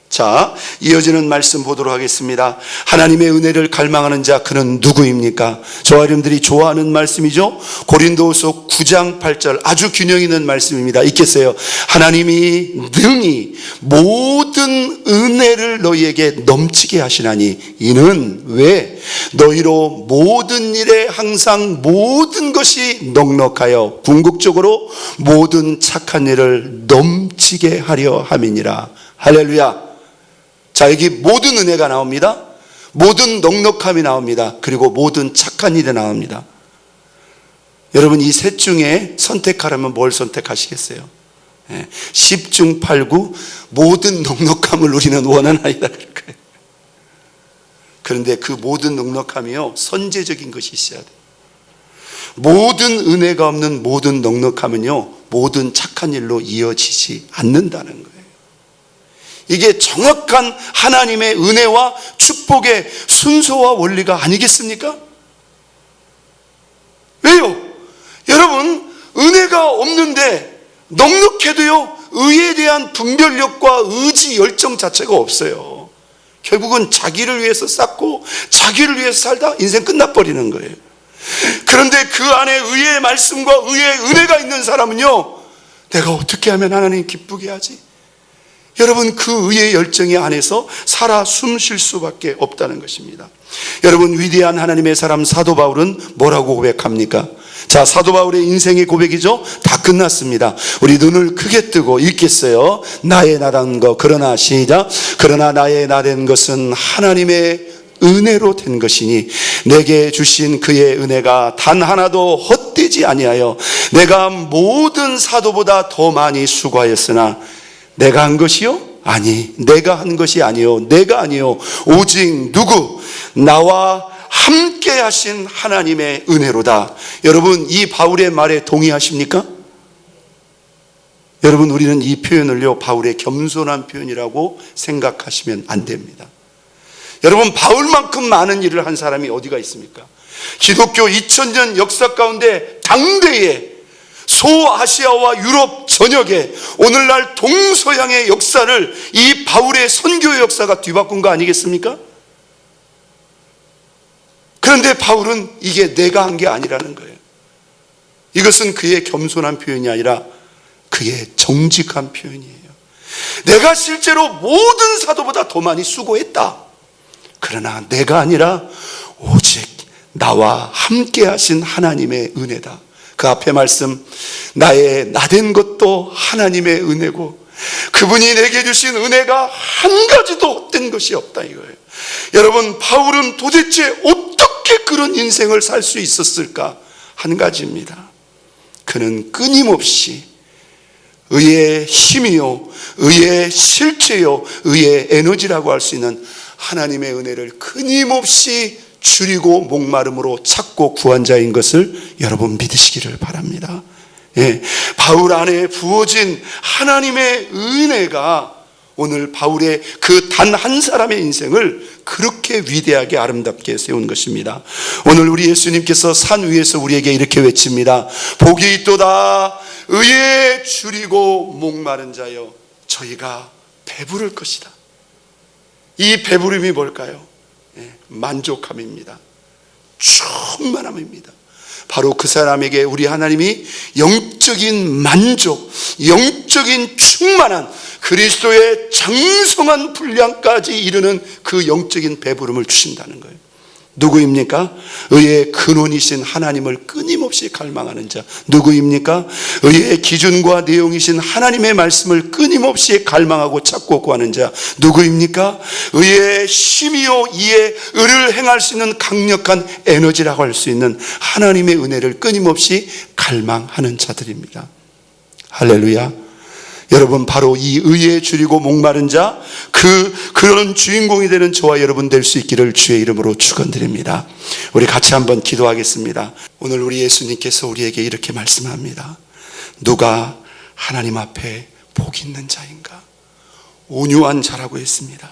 자, 이어지는 말씀 보도록 하겠습니다. 하나님의 은혜를 갈망하는 자, 그는 누구입니까? 저와 여러분들이 좋아하는 말씀이죠. 고린도후서 9장 8절, 아주 균형 있는 말씀입니다. 읽겠어요. 하나님이 능히 모든 은혜를 너희에게 넘치게 하시나니 이는 왜? 너희로 모든 일에 항상 모든 것이 넉넉하여 궁극적으로 모든 착한 일을 넘치게 하려 함이니라. 할렐루야. 자, 여기 모든 은혜가 나옵니다. 모든 넉넉함이 나옵니다. 그리고 모든 착한 일이 나옵니다. 여러분, 이 셋 중에 선택하라면 뭘 선택하시겠어요? 10중 8구 모든 넉넉함을 우리는 원하나이다 그럴 거예요. 그런데 그 모든 넉넉함이요, 선제적인 것이 있어야 돼요. 모든 은혜가 없는 모든 넉넉함은요, 모든 착한 일로 이어지지 않는다는 거예요. 이게 정확한 하나님의 은혜와 축복의 순서와 원리가 아니겠습니까? 왜요? 여러분, 은혜가 없는데 넉넉해도요, 의에 대한 분별력과 의지, 열정 자체가 없어요. 결국은 자기를 위해서 쌓고 자기를 위해서 살다 인생 끝나버리는 거예요. 그런데 그 안에 의의 말씀과 의의 은혜가 있는 사람은요, 내가 어떻게 하면 하나님 기쁘게 하지? 여러분, 그 의의 열정이 안에서 살아 숨 쉴 수밖에 없다는 것입니다. 여러분, 위대한 하나님의 사람 사도 바울은 뭐라고 고백합니까? 자, 사도 바울의 인생의 고백이죠. 다 끝났습니다. 우리 눈을 크게 뜨고 읽겠어요. 나의 나란 것, 그러나 시작. 그러나 나의 나된 것은 하나님의 은혜로 된 것이니 내게 주신 그의 은혜가 단 하나도 헛되지 아니하여 내가 모든 사도보다 더 많이 수고하였으나 내가 한 것이요? 아니, 내가 한 것이 아니요, 내가 아니요, 오직 누구? 나와 함께 하신 하나님의 은혜로다. 여러분, 이 바울의 말에 동의하십니까? 여러분, 우리는 이 표현을요, 바울의 겸손한 표현이라고 생각하시면 안 됩니다. 여러분, 바울만큼 많은 일을 한 사람이 어디가 있습니까? 기독교 2000년 역사 가운데 당대에 소아시아와 유럽 전역에 오늘날 동서양의 역사를 이 바울의 선교 역사가 뒤바꾼 거 아니겠습니까? 그런데 바울은 이게 내가 한 게 아니라는 거예요. 이것은 그의 겸손한 표현이 아니라 그의 정직한 표현이에요. 내가 실제로 모든 사도보다 더 많이 수고했다. 그러나 내가 아니라 오직 나와 함께 하신 하나님의 은혜다. 그 앞에 말씀, 나의 나된 것도 하나님의 은혜고 그분이 내게 주신 은혜가 한 가지도 헛된 것이 없다 이거예요. 여러분, 바울은 도대체 어떻게 그런 인생을 살 수 있었을까? 한 가지입니다. 그는 끊임없이 의의 힘이요, 의의 실체요, 의의 에너지라고 할 수 있는 하나님의 은혜를 끊임없이 줄이고 목마름으로 찾고 구한 자인 것을 여러분 믿으시기를 바랍니다. 예, 바울 안에 부어진 하나님의 은혜가 오늘 바울의 그 단 한 사람의 인생을 그렇게 위대하게 아름답게 세운 것입니다. 오늘 우리 예수님께서 산 위에서 우리에게 이렇게 외칩니다. 복이 있도다 의에 줄이고 목마른 자여 저희가 배부를 것이다. 이 배부름이 뭘까요? 만족함입니다. 충만함입니다. 바로 그 사람에게 우리 하나님이 영적인 만족, 영적인 충만한 그리스도의 장성한 분량까지 이르는 그 영적인 배부름을 주신다는 거예요. 누구입니까? 의의 근원이신 하나님을 끊임없이 갈망하는 자. 누구입니까? 의의 기준과 내용이신 하나님의 말씀을 끊임없이 갈망하고 찾고 구하는 자. 누구입니까? 의의 힘이요 이의 의를 행할 수 있는 강력한 에너지라고 할 수 있는 하나님의 은혜를 끊임없이 갈망하는 자들입니다. 할렐루야. 여러분, 바로 이 의에 줄이고 목마른 자, 그런 주인공이 되는 저와 여러분 될 수 있기를 주의 이름으로 축원드립니다. 우리 같이 한번 기도하겠습니다. 오늘 우리 예수님께서 우리에게 이렇게 말씀합니다. 누가 하나님 앞에 복 있는 자인가? 온유한 자라고 했습니다.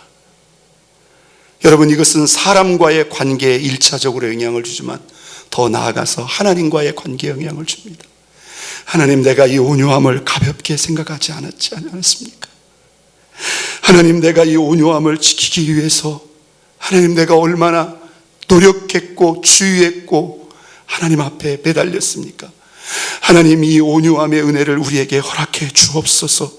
여러분, 이것은 사람과의 관계에 1차적으로 영향을 주지만 더 나아가서 하나님과의 관계에 영향을 줍니다. 하나님, 내가 이 온유함을 가볍게 생각하지 않았습니까? 하나님, 내가 이 온유함을 지키기 위해서 하나님, 내가 얼마나 노력했고 주의했고 하나님 앞에 매달렸습니까? 하나님, 이 온유함의 은혜를 우리에게 허락해 주옵소서.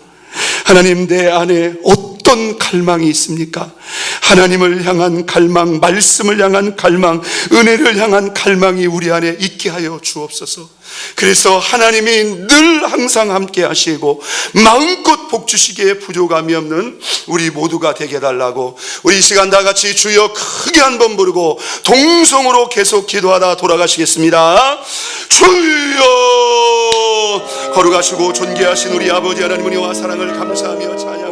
하나님, 내 안에 어떤 갈망이 있습니까? 하나님을 향한 갈망, 말씀을 향한 갈망, 은혜를 향한 갈망이 우리 안에 있게 하여 주옵소서. 그래서 하나님이 늘 항상 함께 하시고 마음껏 복 주시기에 부족함이 없는 우리 모두가 되게 해달라고, 우리 이 시간 다 같이 주여 크게 한번 부르고 동성으로 계속 기도하다 돌아가시겠습니다. 주여, 거룩하시고 존귀하신 우리 아버지 하나님, 은혜와 사랑을 감사하며 찬양